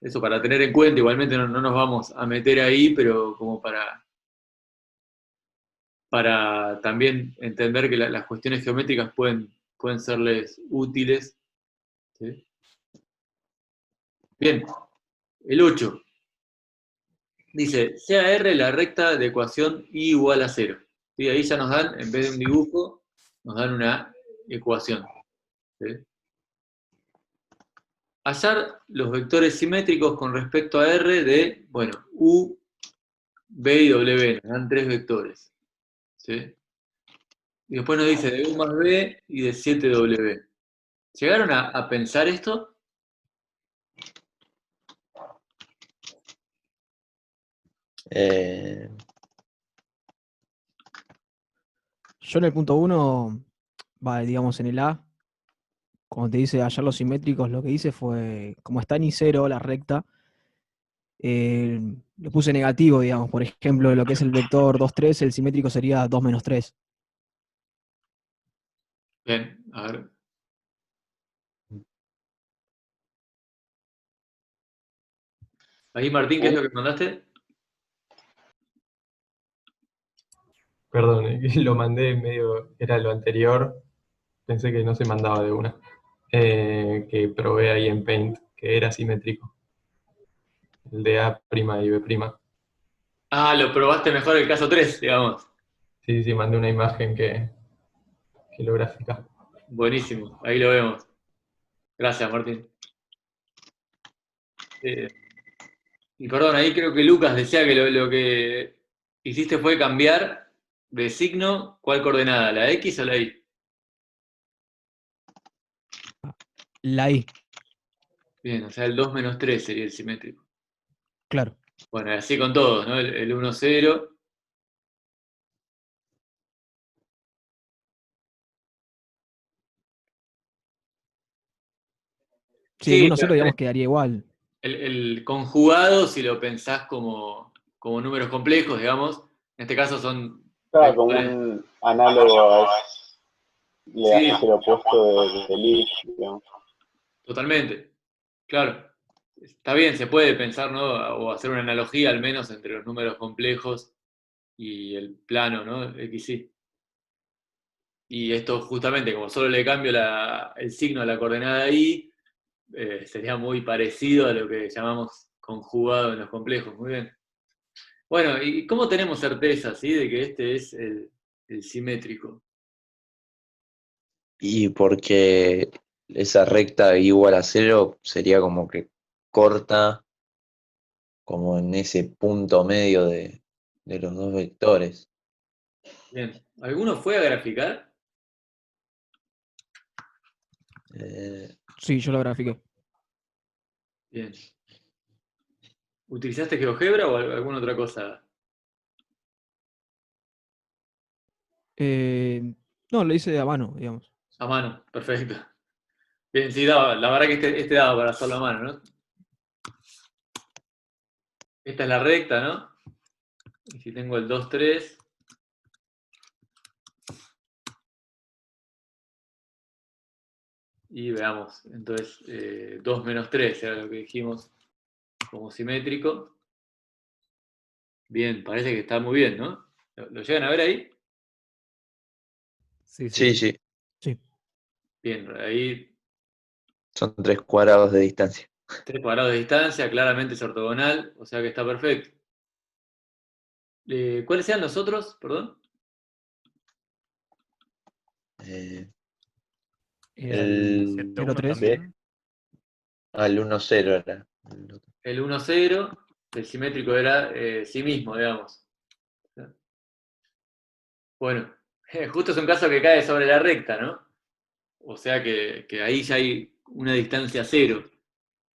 Eso para tener en cuenta, igualmente no nos vamos a meter ahí, pero como para también entender que las cuestiones geométricas pueden pueden serles útiles. ¿Sí? Bien, el 8. Dice, sea R la recta de ecuación y igual a 0. ¿Sí? Ahí ya nos dan, en vez de un dibujo, nos dan una ecuación. ¿Sí? Hallar los vectores simétricos con respecto a R de, bueno, U, B y W. Nos dan 3 vectores. ¿Sí? Y después nos dice de U más B y de 7W. ¿Llegaron a pensar esto? Eh, Yo en el punto 1, digamos en el A, cuando te dice hallar los simétricos, lo que hice fue, como está en I0 la recta, le puse negativo, digamos. Por ejemplo, lo que es el vector 2, 3, el simétrico sería 2 menos 3. Bien, a ver. Ahí, Martín, ¿qué es lo que mandaste? Perdón, lo mandé medio, era lo anterior, pensé que no se mandaba de una. Que probé ahí en Paint, que era simétrico. El de A' y B'. Ah, lo probaste mejor el caso 3, digamos. Sí, sí, mandé una imagen que lo grafica. Buenísimo, ahí lo vemos. Gracias, Martín. Y perdón, ahí creo que Lucas decía que lo que hiciste fue cambiar de signo, ¿cuál coordenada? ¿La X o la Y? La I, Bien, o sea, el 2 menos 3 sería el simétrico. claro. Bueno, y así con todos, ¿no? El 1, 0. Sí, el Sí, 1, 0, digamos, quedaría igual. el conjugado, si lo pensás como números complejos, digamos, en este caso son Claro, como vectores. un análogo a le Sí, haces el opuesto del if, digamos. totalmente. Claro. Está bien, se puede pensar, ¿no? O hacer una analogía al menos entre los números complejos y el plano, ¿no? XY. Y esto justamente, como solo le cambio el signo a la coordenada Y, sería muy parecido a lo que llamamos conjugado en los complejos. Muy bien. Bueno, ¿y cómo tenemos certeza, sí, de que este es el simétrico? y porque esa recta igual a 0 sería como que corta como en ese punto medio de los dos vectores. Bien. ¿Alguno fue a graficar? Eh, Sí, yo lo grafiqué. Bien. ¿Utilizaste GeoGebra o alguna otra cosa? No, lo hice a mano, digamos. A mano, perfecto. Bien, sí, la verdad que este daba para hacerlo a mano, ¿no? Esta es la recta, ¿no? Y si tengo el 2, 3. Y veamos, entonces 2 menos 3 era lo que dijimos como simétrico. Bien, parece que está muy bien, ¿no? ¿Lo llegan a ver ahí? Sí, sí, sí. sí, Sí. Bien, ahí son 3 cuadrados de distancia. 3 cuadrados de distancia, claramente es ortogonal, o sea que está perfecto. ¿Cuáles sean los otros? Perdón. Eh, Era el el 0, 7-1 3. B, también. el 1-0 era. El otro. El 1, 0, el simétrico era sí mismo, digamos. Bueno, justo es un caso que cae sobre la recta, ¿no? O sea que ahí ya hay una distancia 0.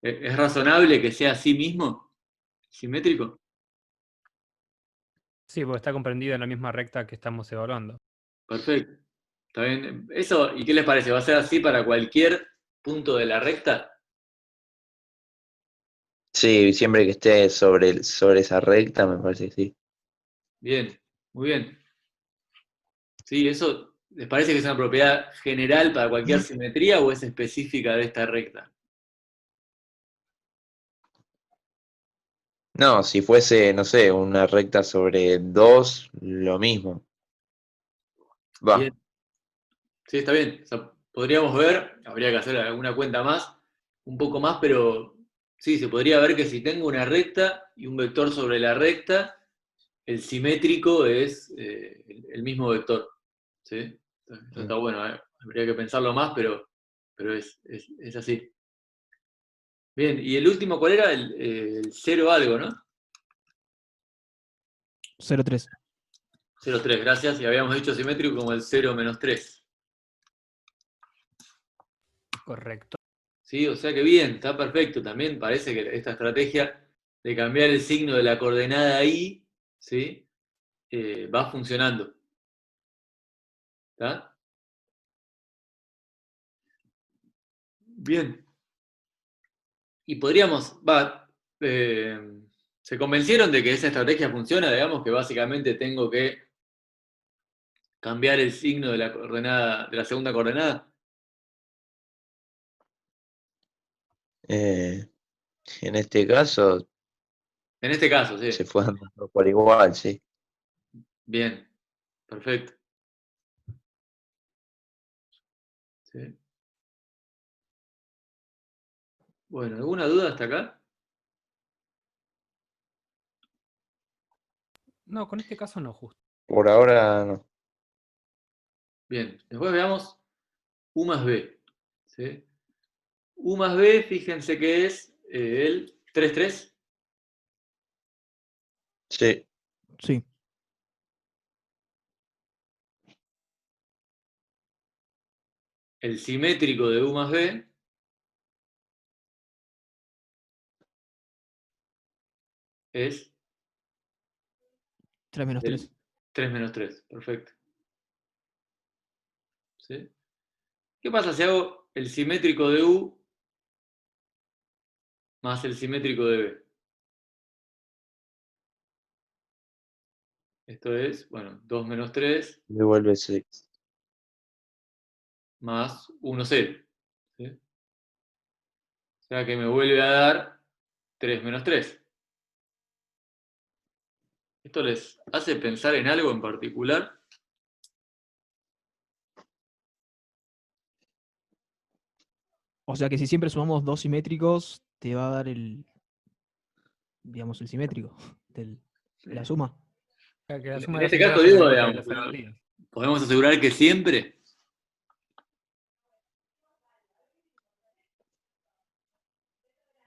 ¿Es razonable que sea así mismo? ¿Simétrico? Sí, porque está comprendido en la misma recta que estamos evaluando. Perfecto. ¿Está bien? Eso, ¿y qué les parece? ¿Va a ser así para cualquier punto de la recta? Sí, siempre que esté sobre esa recta, me parece que sí. Bien, muy bien. Sí, ¿eso les parece que es una propiedad general para cualquier simetría o es específica de esta recta? No, si fuese, no sé, una recta sobre 2, lo mismo. Va, Bien. Sí, está bien. O sea, podríamos ver, habría que hacer alguna cuenta más, un poco más, pero sí, se podría ver que si tengo una recta y un vector sobre la recta, el simétrico es el mismo vector. ¿Sí? Eso está bueno, ¿eh? Habría que pensarlo más, pero es así. Bien, y el último, ¿cuál era? El 0 algo, ¿no? 0,3. 0,3, gracias. Y habíamos dicho simétrico como el 0 menos 3. Correcto. ¿Sí? O sea que bien, está perfecto. También parece que esta estrategia de cambiar el signo de la coordenada I, ¿sí? Va funcionando. ¿Está? Bien. Y podríamos, ¿se convencieron de que esa estrategia funciona? Digamos que básicamente tengo que cambiar el signo de la coordenada, de la segunda coordenada. En este caso, En este caso, sí. se fue dando por igual, sí. Bien, perfecto. Sí. Bueno, ¿alguna duda hasta acá? No, con este caso no, justo. Por ahora no. Bien, después veamos U más B. ¿Sí? U más B, fíjense que es el 3, 3. Sí, Sí. El simétrico de U más B es 3 menos el 3. 3 menos 3. Perfecto. ¿Sí? ¿Qué pasa si hago el simétrico de U más el simétrico de B? Esto es, bueno, 2 menos 3 devuelve 6. más 1, 0. ¿Sí? O sea que me vuelve a dar 3 menos 3. ¿Esto les hace pensar en algo en particular? O sea que si siempre sumamos dos simétricos, te va a dar digamos, el simétrico de la suma. O sea, que la suma En de las este caso entradas es la digo, mitad de digamos, la salida. podemos asegurar que siempre.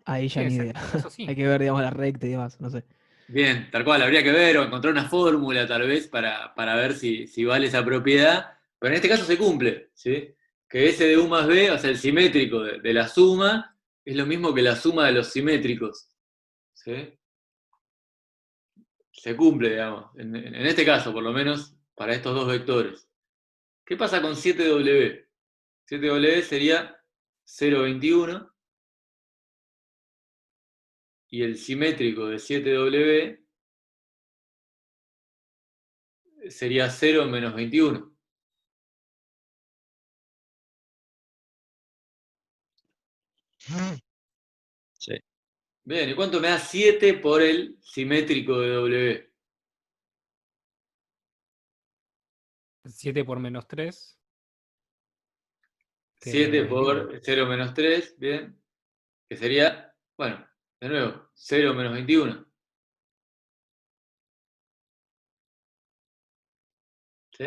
Ahí Sí, ya ni idea. exacto, en eso sí. Hay que ver, digamos, la recta y demás, no sé. Bien, tal cual, habría que ver o encontrar una fórmula tal vez para ver si vale esa propiedad, pero en este caso se cumple, ¿sí? Que ese de U más B, o sea, el simétrico de la suma, es lo mismo que la suma de los simétricos, ¿sí? Se cumple, digamos, en este caso, por lo menos, para estos dos vectores. ¿Qué pasa con 7W? 7W sería 0,21 y el simétrico de 7W sería 0 menos 21. Sí. Bien, ¿y cuánto me da 7 por el simétrico de W? 7 por menos 3, que es 7 menos 21. por 0 menos 3, bien, que sería, bueno, de nuevo, 0 menos 21. ¿Sí?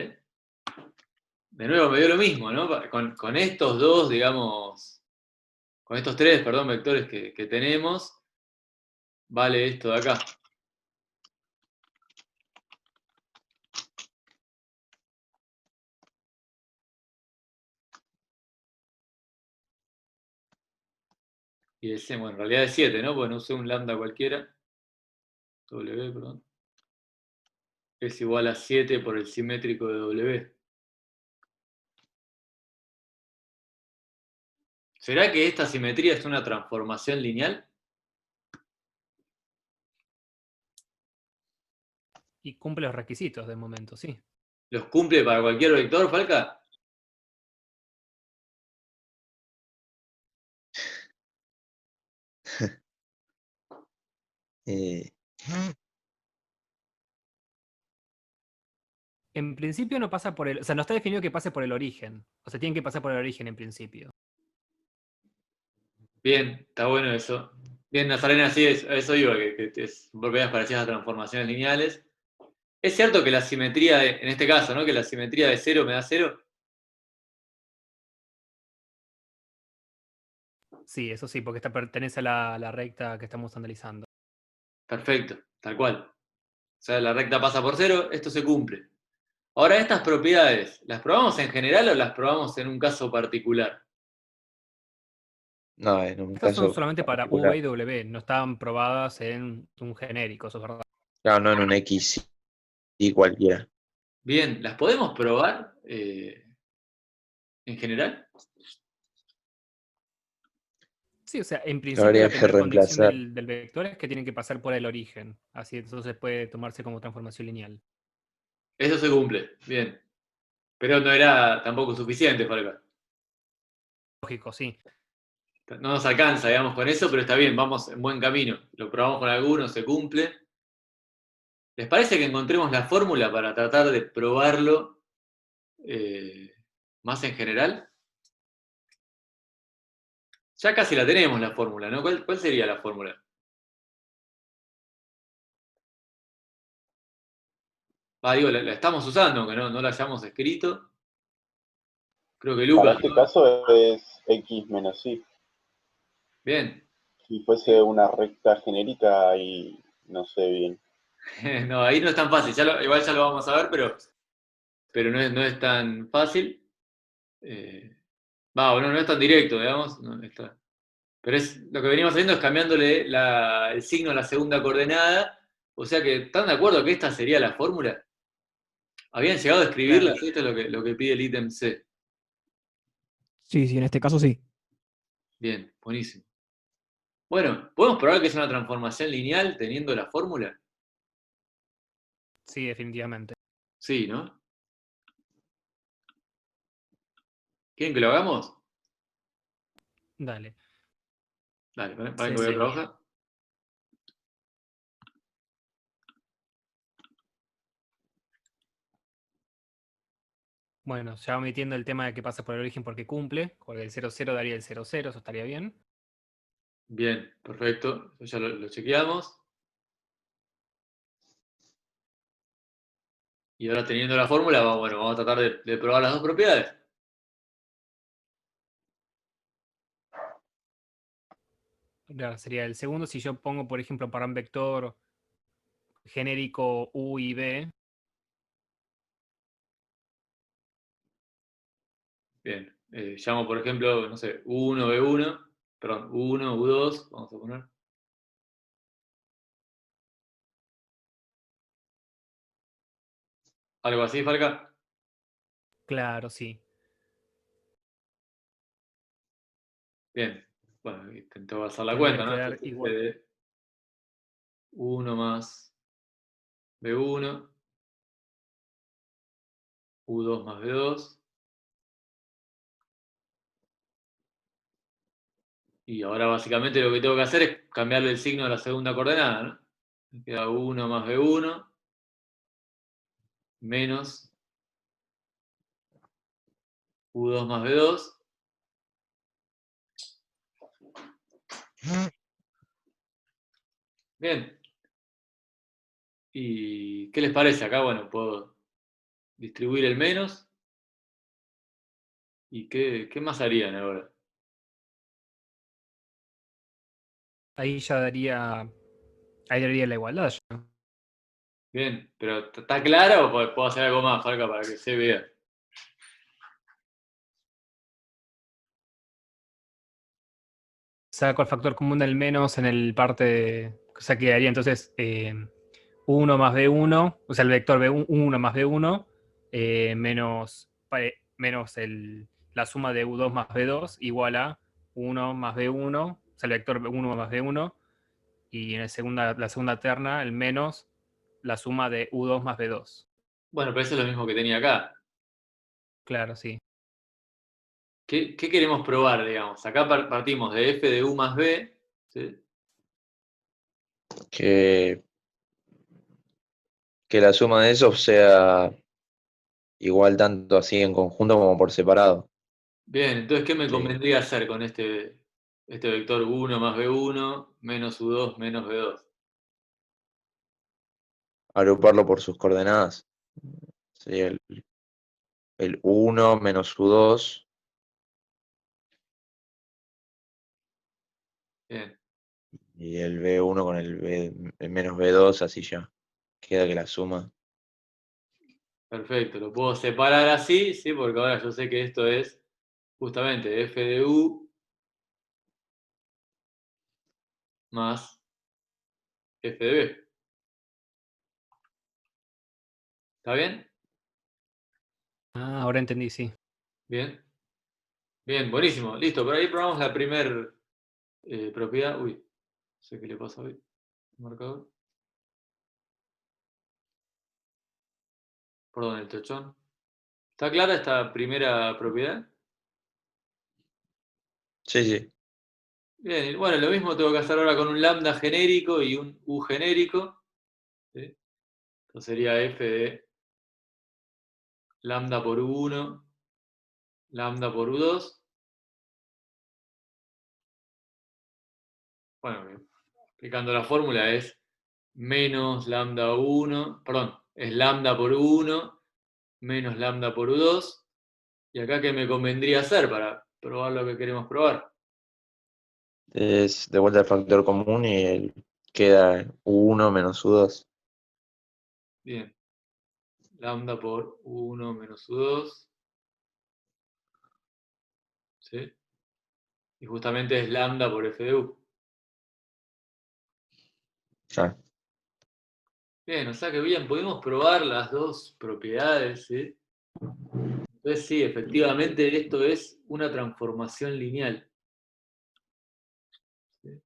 De nuevo me dio lo mismo, ¿no? Con estos dos, digamos, con estos tres, perdón, vectores que tenemos, vale esto de acá. Y el bueno, en realidad es 7, ¿no? Porque no usé un lambda cualquiera. W, perdón. Es igual a 7 por el simétrico de W. ¿Será que esta simetría es una transformación lineal? Y cumple los requisitos de momento, sí. ¿Los cumple para cualquier vector, Falca? Eh, En principio no pasa por el... O sea, no está definido que pase por el origen. O sea, tienen que pasar por el origen en principio. Bien, está bueno eso. Bien, Nazarena, sí, a eso iba, que es propiedades parecidas a transformaciones lineales. Es cierto que la simetría, en este caso, ¿no? Que la simetría de 0 me da 0. Sí, eso sí, porque esta pertenece a la recta que estamos analizando. Perfecto, tal cual. O sea, la recta pasa por 0, esto se cumple. Ahora, estas propiedades, ¿las probamos en general o las probamos en un caso particular? No, en un Estas son caso solamente para particular. V y W, no están probadas en un genérico, eso es verdad. Claro, no en un X y cualquiera. Bien, ¿las podemos probar en general? Sí, o sea, en principio Habría la que primera condición reemplazar. del vector es que tienen que pasar por el origen. Así entonces puede tomarse como transformación lineal. Eso se cumple, bien. Pero no era tampoco suficiente, Falca. Lógico, sí. No nos alcanza, digamos, con eso, pero está bien, vamos en buen camino. Lo probamos con algunos, se cumple. ¿Les parece que encontremos la fórmula para tratar de probarlo más en general? Ya casi la tenemos la fórmula, ¿no? ¿Cuál sería la fórmula? Digo, la estamos usando, aunque no la hayamos escrito. Creo que Para Lucas. este caso es x menos y. Bien. Si fuese una recta genérica, ahí no sé bien. No, ahí no es tan fácil. Igual ya lo vamos a ver, pero no es tan fácil. No es tan directo, digamos. No, pero lo que venimos haciendo es cambiándole el signo a la segunda coordenada. O sea que, ¿están de acuerdo que esta sería la fórmula? ¿Habían llegado a escribirla? Claro. Esto es lo que pide el ítem C. Sí, en este caso sí. Bien, buenísimo. Bueno, ¿podemos probar que es una transformación lineal teniendo la fórmula? Sí, definitivamente. Sí, ¿no? ¿Quieren que lo hagamos? Dale. Dale, para que Sí, voy a sí. otra hoja. Bueno, ya omitiendo el tema de que pasa por el origen porque cumple, porque el 00 daría el 00, eso estaría bien. Bien, perfecto. Eso ya lo chequeamos. Y ahora teniendo la fórmula, vamos a tratar de probar las dos propiedades. Ahora sería el segundo, si yo pongo, por ejemplo, para un vector genérico U y B, Bien. Llamo, por ejemplo, no sé, U1, B1, perdón, U1, U2, vamos a poner. ¿Algo así, Falca? claro, sí. Bien. Bueno, intento hacer la Tendría cuenta, que ¿no? dar Esto es igual. de 1 más B1, U2 más B2. Y ahora básicamente lo que tengo que hacer es cambiarle el signo a la segunda coordenada, ¿no? Me queda 1 más B1 menos U2 más B2. Bien. ¿Y qué les parece? Acá, bueno, puedo distribuir el menos. ¿Y qué más harían ahora? Ahí ya daría. Ahí daría la igualdad ya. Bien, pero ¿está clara o puedo hacer algo más, Falca, para que se vea? Saco el factor común del menos en el parte. O sea, quedaría entonces 1 más B1, o sea, el vector B1 más B1, menos la suma de U2 más B2 igual a 1 más B1, o sea, el vector B1 más B1, y en la segunda terna, el menos la suma de U2 más B2. Bueno, pero eso es lo mismo que tenía acá. Claro, sí. ¿Qué queremos probar, digamos? Acá partimos de f de u más b, ¿sí? Que la suma de esos sea igual tanto así en conjunto como por separado. Bien, entonces, ¿qué me Sí. convendría hacer con este vector U1 más B1 menos U2 menos B2? Agruparlo por sus coordenadas. Sería el 1 menos U2. Bien, Y el B1 con el menos B2, así ya. Queda que la suma. perfecto. Lo puedo separar así, ¿sí? Porque ahora yo sé que esto es justamente F de U más F de B. ¿Está bien? Ah, ahora entendí, sí. Bien. Bien, buenísimo. Listo, por ahí probamos la primer propiedad. Uy, no sé qué le pasa hoy. Marcador. Perdón, el tochón. ¿Está clara esta primera propiedad? Sí, sí. Bien, y bueno, lo mismo tengo que hacer ahora con un lambda genérico y un U genérico. ¿Sí? Entonces sería F de lambda por U1, lambda por U2. Bueno, bien. Aplicando la fórmula es menos lambda 1, perdón, es lambda por U1 menos lambda por U2. ¿Y acá qué me convendría hacer para probar lo que queremos probar? Es de vuelta el factor común y queda U1 menos U2. Bien, lambda por U1 menos U2. ¿Sí? Y justamente es lambda por F de U. Ya. Bien, o sea que bien, podemos probar las dos propiedades, ¿sí? Entonces sí, efectivamente esto es una transformación lineal. ¿Sí?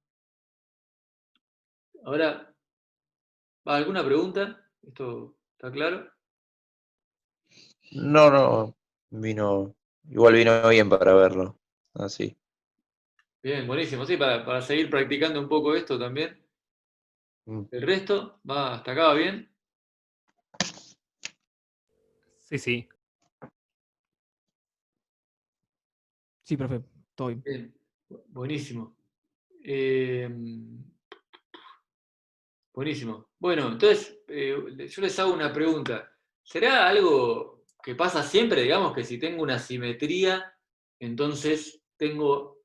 Ahora, ¿alguna pregunta? ¿Esto está claro? No, no. Igual vino bien para verlo. Así. Bien, buenísimo. Sí, para seguir practicando un poco esto también. Mm. El resto, va, hasta acá va bien. Sí, sí. Sí, profe, todo bien. Bien, buenísimo. Eh, buenísimo. Bueno, entonces yo les hago una pregunta. ¿Será algo que pasa siempre, digamos, que si tengo una simetría, entonces tengo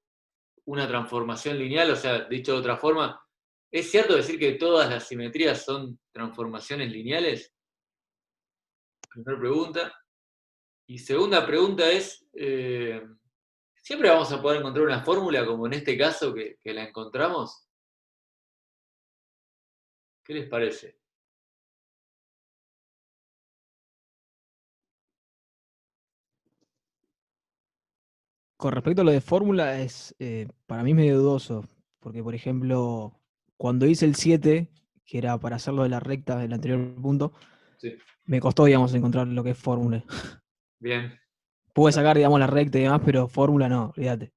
una transformación lineal? O sea, dicho de otra forma, ¿es cierto decir que todas las simetrías son transformaciones lineales? Primera pregunta. Y segunda pregunta es, ¿siempre vamos a poder encontrar una fórmula como en este caso que la encontramos? ¿Qué les parece? Con respecto a lo de fórmula, para mí medio dudoso, porque por ejemplo, cuando hice el 7, que era para hacerlo de la recta del anterior punto, Sí. me costó, digamos, encontrar lo que es fórmula. Bien. Pude sacar, digamos, la recta y demás, pero fórmula no, olvídate.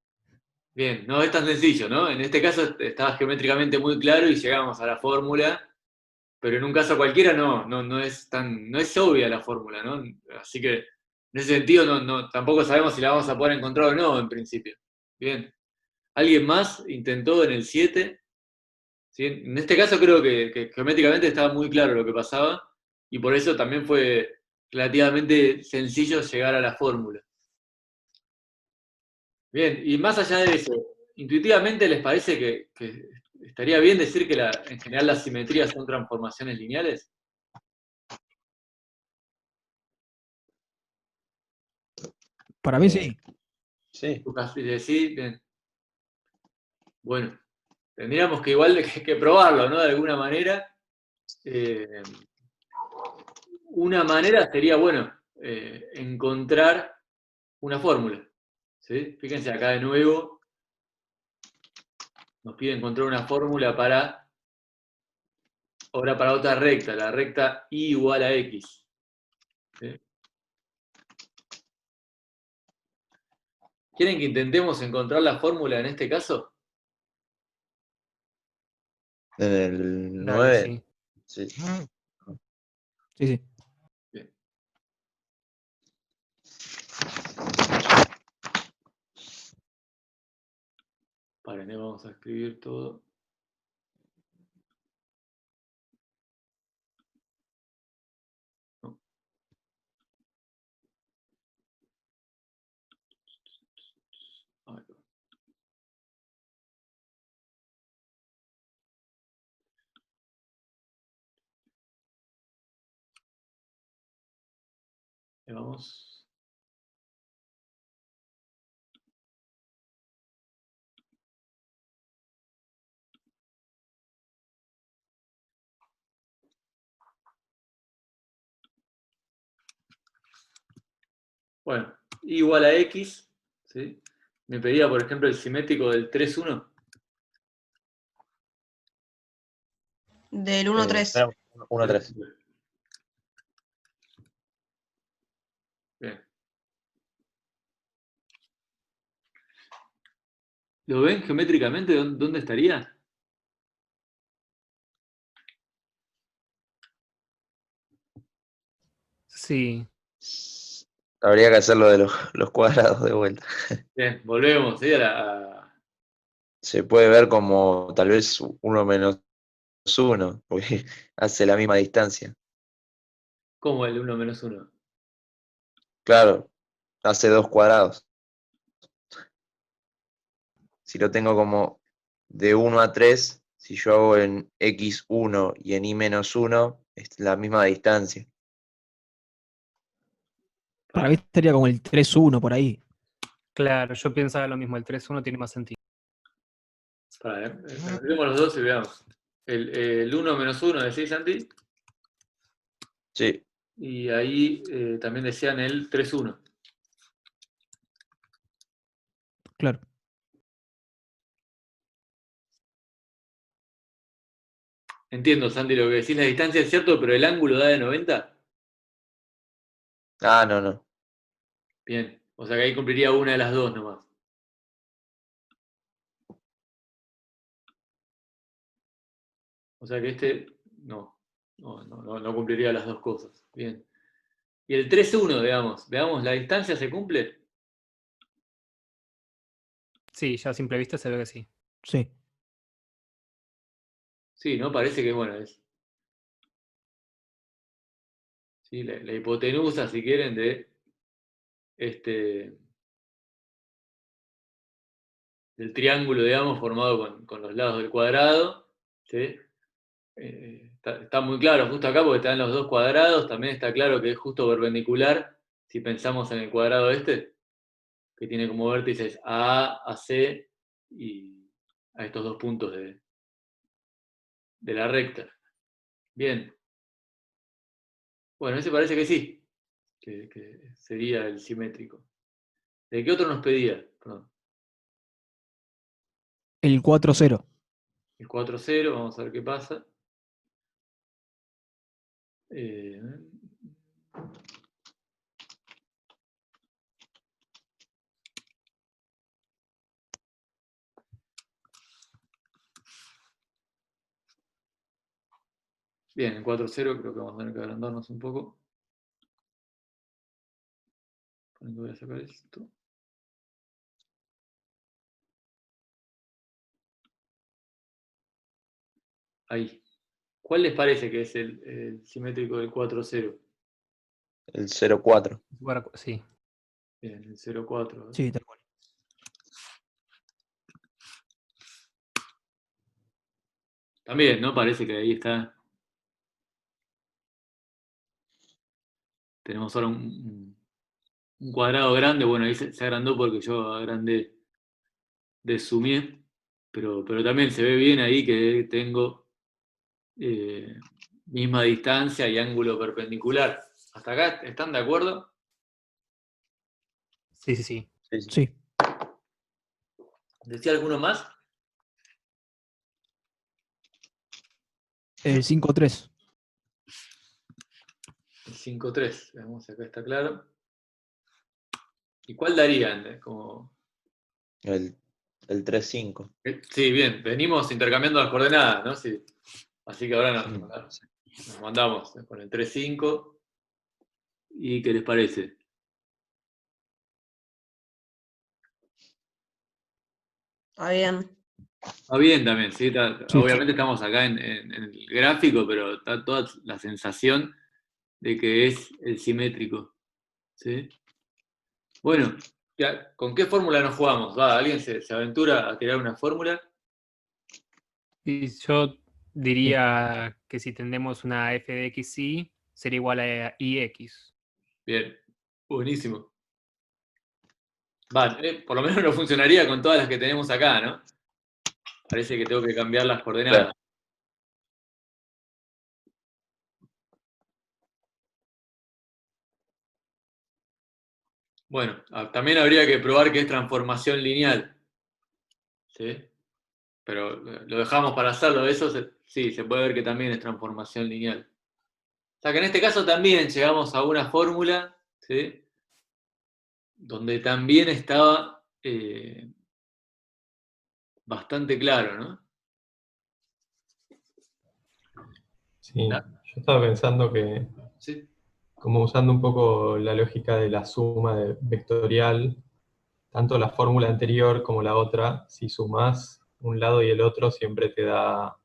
Bien, no es tan sencillo, ¿no? En este caso estaba geométricamente muy claro y llegamos a la fórmula, pero en un caso cualquiera no es no es obvia la fórmula, ¿no? Así que en ese sentido tampoco sabemos si la vamos a poder encontrar o no en principio. Bien. ¿Alguien más intentó en el 7? ¿Sí? En este caso creo que geométricamente estaba muy claro lo que pasaba y por eso también fue relativamente sencillo llegar a la fórmula. Bien, y más allá de eso, ¿intuitivamente les parece que estaría bien decir que en general las simetrías son transformaciones lineales? Para mí sí. Sí. Lucas, sí, bien. Bueno, tendríamos que igual que probarlo, ¿no? De alguna manera. Eh, una manera sería, bueno, encontrar una fórmula. ¿Sí? Fíjense acá de nuevo, nos pide encontrar una fórmula ahora para otra recta, la recta y igual a x. ¿Sí? ¿Quieren que intentemos encontrar la fórmula en este caso? En el Dale, 9. sí. Sí. Sí, sí. Bien. Paren, vamos a escribir todo. No. Ahí va. Ahí vamos. Bueno, igual a X, ¿sí? Me pedía, por ejemplo, el simétrico del 3,1. Del 1-3. 1-3. Bien. ¿Lo ven geométricamente? ¿Dónde estaría? Sí. Habría que hacerlo de los cuadrados de vuelta. Bien, volvemos, ¿sí? Se puede ver como tal vez 1 menos 1, porque hace la misma distancia. ¿Cómo el 1 menos 1? Claro, hace 2 cuadrados. Si lo tengo como de 1 a 3, si yo hago en x1 y en y menos 1, es la misma distancia. Para mí estaría como el 3-1 por ahí. Claro, yo pensaba lo mismo, el 3-1 tiene más sentido. Vemos los dos y veamos. El 1 menos 1, ¿decís, Santi? Sí, Y ahí también decían el 3,1. Claro. Entiendo, Santi, lo que decís, la distancia es cierto, pero el ángulo da de 90. no. Bien, o sea que ahí cumpliría una de las dos nomás. O sea que este no cumpliría las dos cosas. Bien. Y el 3,1, veamos, ¿la distancia se cumple? Sí, ya a simple vista se ve que sí. Sí. Sí, ¿no? Parece que, bueno, es. Sí, la hipotenusa, si quieren, de del triángulo, digamos, formado con los lados del cuadrado. ¿Sí? Está muy claro justo acá porque están los dos cuadrados. También está claro que es justo perpendicular. Si pensamos en el cuadrado que tiene como vértices a C y a estos dos puntos de la recta. Bien. Bueno, ese parece que sí, que sería el simétrico. ¿De qué otro nos pedía? Perdón. El 4-0. El 4,0, vamos a ver qué pasa. Bien, el 4,0 creo que vamos a tener que agrandarnos un poco. Voy a sacar esto. Ahí. ¿Cuál les parece que es el simétrico del 4,0? El 0,4. Sí. Bien, el 0,4. Sí, tal cual. También, ¿no? Parece que ahí está. Tenemos ahora un cuadrado grande. Bueno, ahí se agrandó porque yo agrandé de sumé. Pero también se ve bien ahí que tengo misma distancia y ángulo perpendicular. ¿Hasta acá están de acuerdo? Sí, sí, sí. Sí. ¿Decía alguno más? El 5-3. El 5,3. Veamos, acá está claro. ¿Y cuál darían? Como... El 3,5. Sí, bien. Venimos intercambiando las coordenadas, ¿no? Sí. Así que ahora nos mandamos con el 3,5. ¿Y qué les parece? Está bien. Está bien también, ¿sí? Sí. Obviamente estamos acá en el gráfico, pero está toda la sensación de que es el simétrico. ¿Sí? Bueno, ¿con qué fórmula nos jugamos? ¿Va? ¿Alguien se aventura a tirar una fórmula? Y yo diría que si tenemos una f de x, y sería igual a ix. Bien, buenísimo. Vale, por lo menos no funcionaría con todas las que tenemos acá, ¿no? Parece que tengo que cambiar las coordenadas. Claro. Bueno, también habría que probar que es transformación lineal. ¿Sí? Pero lo dejamos para hacerlo. Eso sí, se puede ver que también es transformación lineal. O sea que en este caso también llegamos a una fórmula, ¿sí? Donde también estaba bastante claro, ¿no? Sí, ¿La? yo estaba pensando que, ¿Sí? como usando un poco la lógica de la suma vectorial, tanto la fórmula anterior como la otra, si sumás un lado y el otro, siempre te da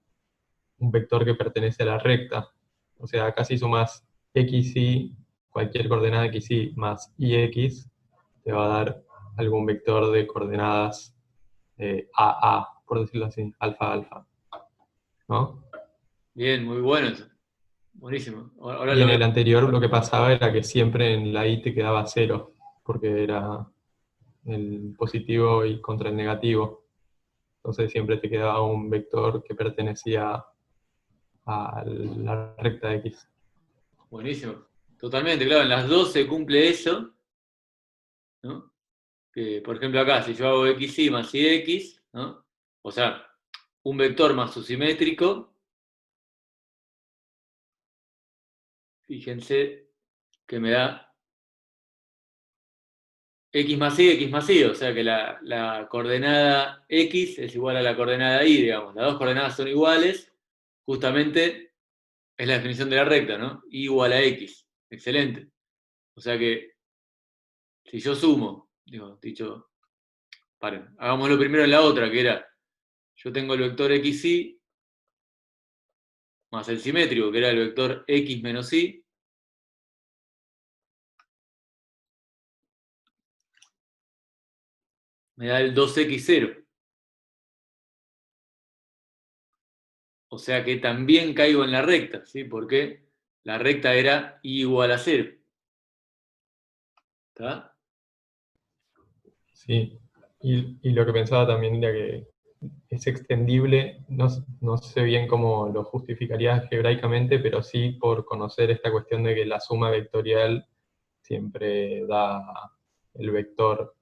un vector que pertenece a la recta. O sea, acá si sumás xy, cualquier coordenada xy más ix, te va a dar algún vector de coordenadas AA, por decirlo así, alfa, alfa. ¿No? Bien, muy bueno eso. Buenísimo. Ahora Y lo en veo. el anterior lo que pasaba era que siempre en la i te quedaba 0, porque era el positivo y contra el negativo. Entonces siempre te quedaba un vector que pertenecía a la recta x. Buenísimo. Totalmente, claro, en las dos se cumple eso, ¿no? Que, por ejemplo, acá, si yo hago xy más ix, ¿no? O sea, un vector más su simétrico, fíjense que me da x más y, o sea que la coordenada x es igual a la coordenada y, digamos, las dos coordenadas son iguales, justamente es la definición de la recta, ¿no? Y igual a x. Excelente. O sea que si yo sumo, dicho, paren, hagámoslo primero en la otra, que era, yo tengo el vector xy más el simétrico, que era el vector x menos y, me da el 2x0. O sea que también caigo en la recta, ¿sí? Porque la recta era y igual a 0. ¿Está? Sí. Y lo que pensaba también era que es extendible, no sé bien cómo lo justificaría algebraicamente, pero sí por conocer esta cuestión de que la suma vectorial siempre da el vector.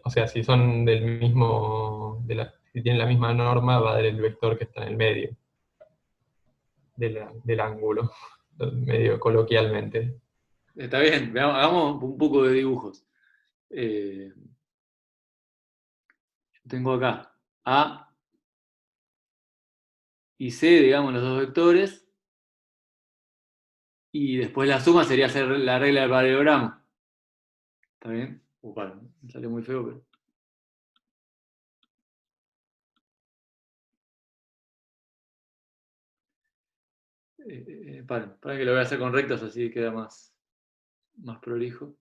O sea, si son del mismo, si tienen la misma norma, va a dar el vector que está en el medio del ángulo, medio coloquialmente. Está bien, hagamos un poco de dibujos. Tengo acá A y C, digamos, los dos vectores, y después la suma sería hacer la regla del paralelogramo. ¿Está bien? Vale, me sale muy feo, pero... para que lo voy a hacer con rectas, así queda más prolijo.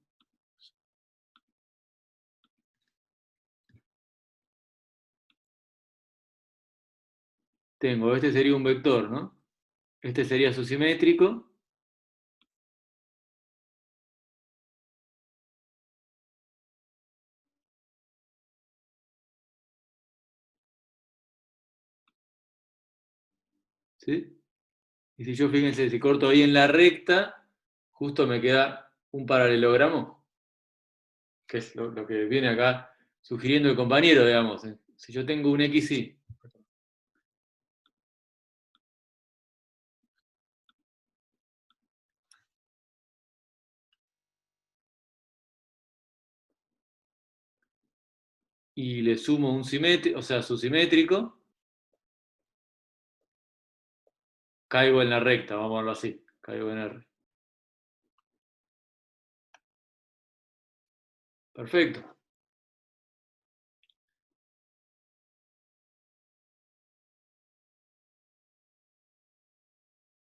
Tengo, este sería un vector, ¿no? Este sería su simétrico. ¿Sí? Y si yo, fíjense, si corto ahí en la recta, justo me queda un paralelogramo, que es lo que viene acá sugiriendo el compañero, digamos. Si yo tengo un xy y le sumo un simétrico, o sea, su simétrico, caigo en la recta, vamos a verlo así, caigo en R. Perfecto.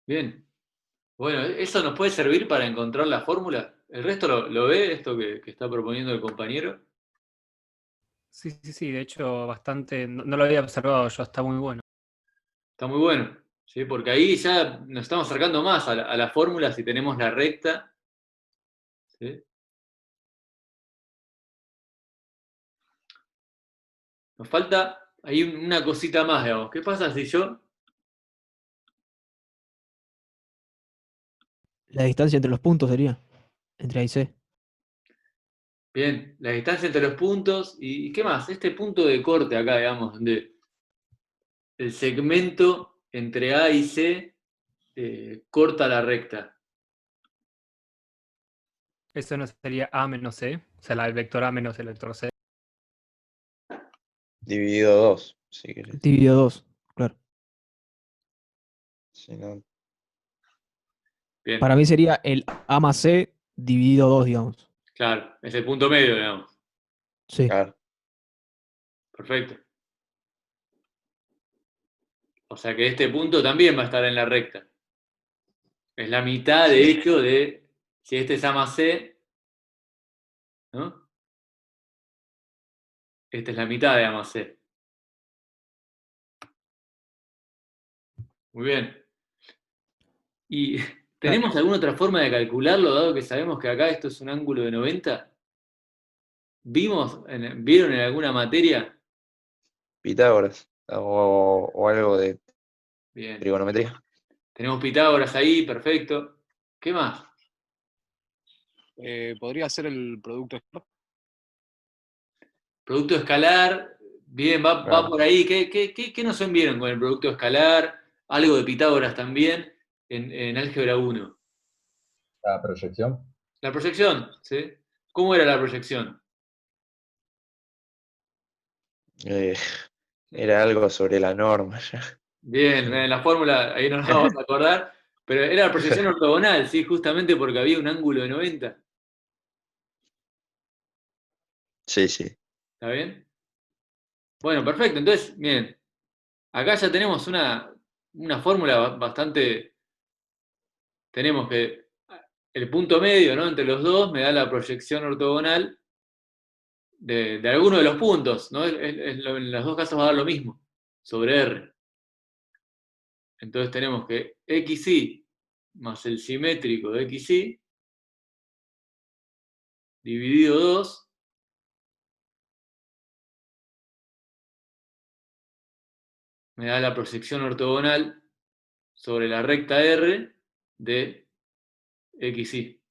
Bien. Bueno, ¿eso nos puede servir para encontrar la fórmula? ¿El resto lo ve, esto que está proponiendo el compañero? Sí, de hecho, bastante. No lo había observado yo, está muy bueno. Está muy bueno, ¿sí? Porque ahí ya nos estamos acercando más a la fórmula si tenemos la recta. ¿Sí? Nos falta ahí una cosita más, digamos. ¿Qué pasa si yo... La distancia entre los puntos sería. Entre A y C. Bien, la distancia entre los puntos y ¿qué más? Este punto de corte acá, digamos, donde el segmento entre A y C corta la recta. Eso no sería A menos C, o sea, el vector A menos el vector C. Dividido 2, si querés. Dividido 2, claro. Si no, Bien, Para mí sería el A más C dividido 2, digamos. claro, es el punto medio, digamos. Sí. claro. Perfecto. O sea que este punto también va a estar en la recta. Es la mitad, de hecho, de si este es A más C, ¿no? Esta es la mitad de A más C. Muy bien. ¿Y tenemos alguna otra forma de calcularlo, dado que sabemos que acá esto es un ángulo de 90? ¿Vieron en alguna materia? Pitágoras. O algo de Bien. trigonometría. Tenemos Pitágoras ahí, perfecto. ¿Qué más? ¿Podría ser el producto escalar? Producto escalar. Bien, va Claro. por ahí. ¿Qué nos enviaron con el producto escalar? Algo de Pitágoras también en álgebra 1. La proyección. La proyección, ¿sí? ¿Cómo era la proyección? Era algo sobre la norma ya. Bien, en la fórmula ahí no nos vamos a acordar, pero era la proyección ortogonal, ¿sí? Justamente porque había un ángulo de 90. Sí. ¿Está bien? Bueno, perfecto. Entonces, miren, acá ya tenemos una fórmula bastante... Tenemos que el punto medio, ¿no? Entre los dos me da la proyección ortogonal de alguno de los puntos, ¿no? En los dos casos va a dar lo mismo, sobre R. Entonces tenemos que XY más el simétrico de XY dividido 2 me da la proyección ortogonal sobre la recta R de XY.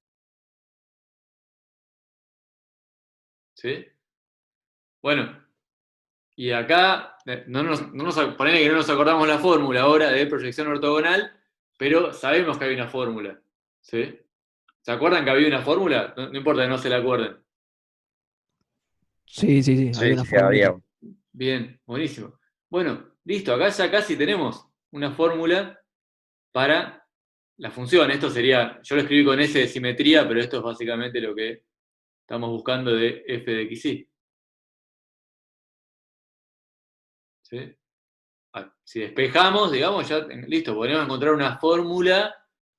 ¿Sí? Bueno, y acá, ponele que no nos acordamos la fórmula ahora de proyección ortogonal, pero sabemos que hay una fórmula. ¿Sí? ¿Se acuerdan que había una fórmula? No importa que no se la acuerden. Sí, hay una Sí, había. fórmula. Bien, buenísimo. Bueno, listo, acá ya casi tenemos una fórmula para la función. Esto sería, yo lo escribí con S de simetría, pero esto es básicamente lo que estamos buscando de f de xy. ¿Sí? Si despejamos, digamos, ya listo, podríamos encontrar una fórmula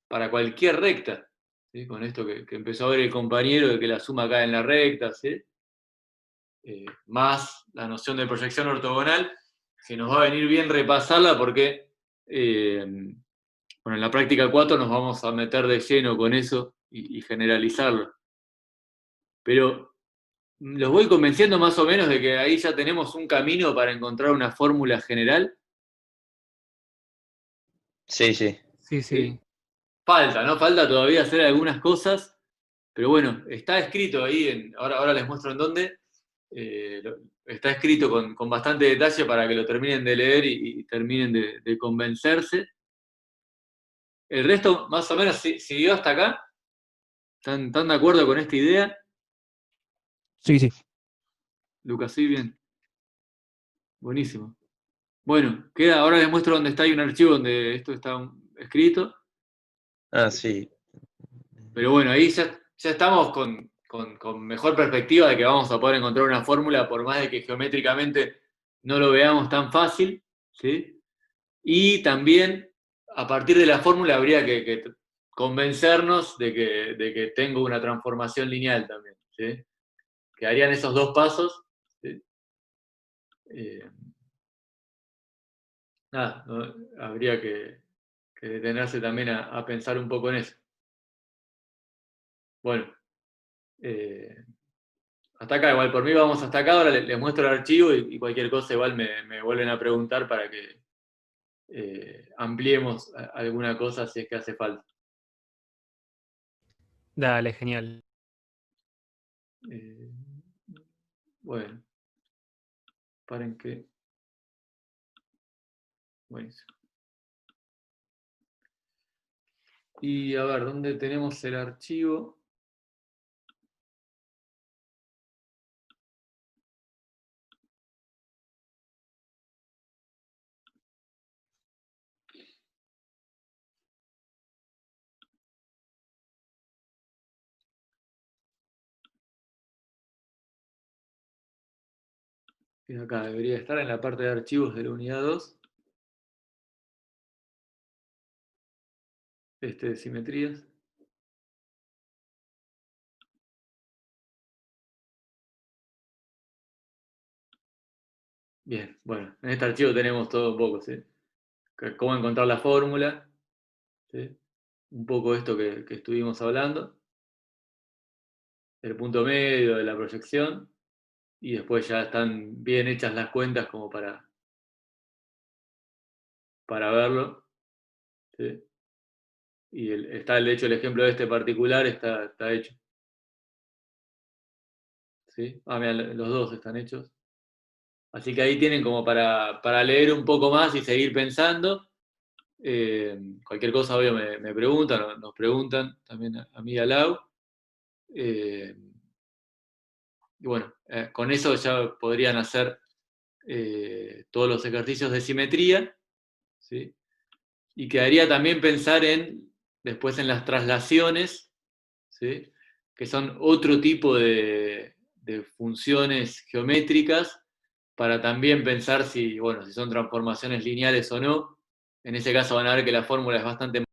para cualquier recta. ¿Sí? Con esto que empezó a ver el compañero de que la suma cae en la recta, ¿sí? Más la noción de proyección ortogonal, que nos va a venir bien repasarla porque en la práctica 4 nos vamos a meter de lleno con eso y generalizarlo. Pero los voy convenciendo más o menos de que ahí ya tenemos un camino para encontrar una fórmula general. Sí. Sí. Falta, ¿no? Falta todavía hacer algunas cosas, pero bueno, está escrito ahí, ahora les muestro en dónde, está escrito con bastante detalle para que lo terminen de leer y terminen de convencerse. El resto, más o menos, siguió hasta acá. ¿Están de acuerdo con esta idea? Sí. Lucas, sí, bien. Buenísimo. Bueno, ahora les muestro dónde está, hay un archivo donde esto está escrito. Ah, sí. Pero bueno, ahí ya estamos con mejor perspectiva de que vamos a poder encontrar una fórmula, por más de que geométricamente no lo veamos tan fácil, ¿sí? Y también a partir de la fórmula habría que convencernos de que tengo una transformación lineal también, ¿sí? Que harían esos dos pasos. ¿Sí? Nada, ¿no? Habría que detenerse también a pensar un poco en eso. Bueno, hasta acá, igual por mí vamos hasta acá, ahora les muestro el archivo y cualquier cosa igual me vuelven a preguntar para que ampliemos alguna cosa si es que hace falta. Dale, genial. Bueno, paren que... Buenísimo. Y a ver, ¿dónde tenemos el archivo? Y acá debería estar en la parte de archivos de la unidad 2. De simetrías. Bien, bueno, en este archivo tenemos todo un poco, ¿sí? Cómo encontrar la fórmula, ¿sí? Un poco esto que estuvimos hablando, el punto medio de la proyección, y después ya están bien hechas las cuentas como para verlo, ¿sí? Y de hecho el ejemplo de este particular está hecho. ¿Sí? Mira, los dos están hechos. Así que ahí tienen como para leer un poco más y seguir pensando. Cualquier cosa, obvio, me preguntan, nos preguntan también a mí y a Lau. Y bueno, con eso ya podrían hacer todos los ejercicios de simetría, ¿sí? Y quedaría también pensar después en las traslaciones, ¿sí? Que son otro tipo de funciones geométricas, para también pensar si son transformaciones lineales o no. En ese caso van a ver que la fórmula es bastante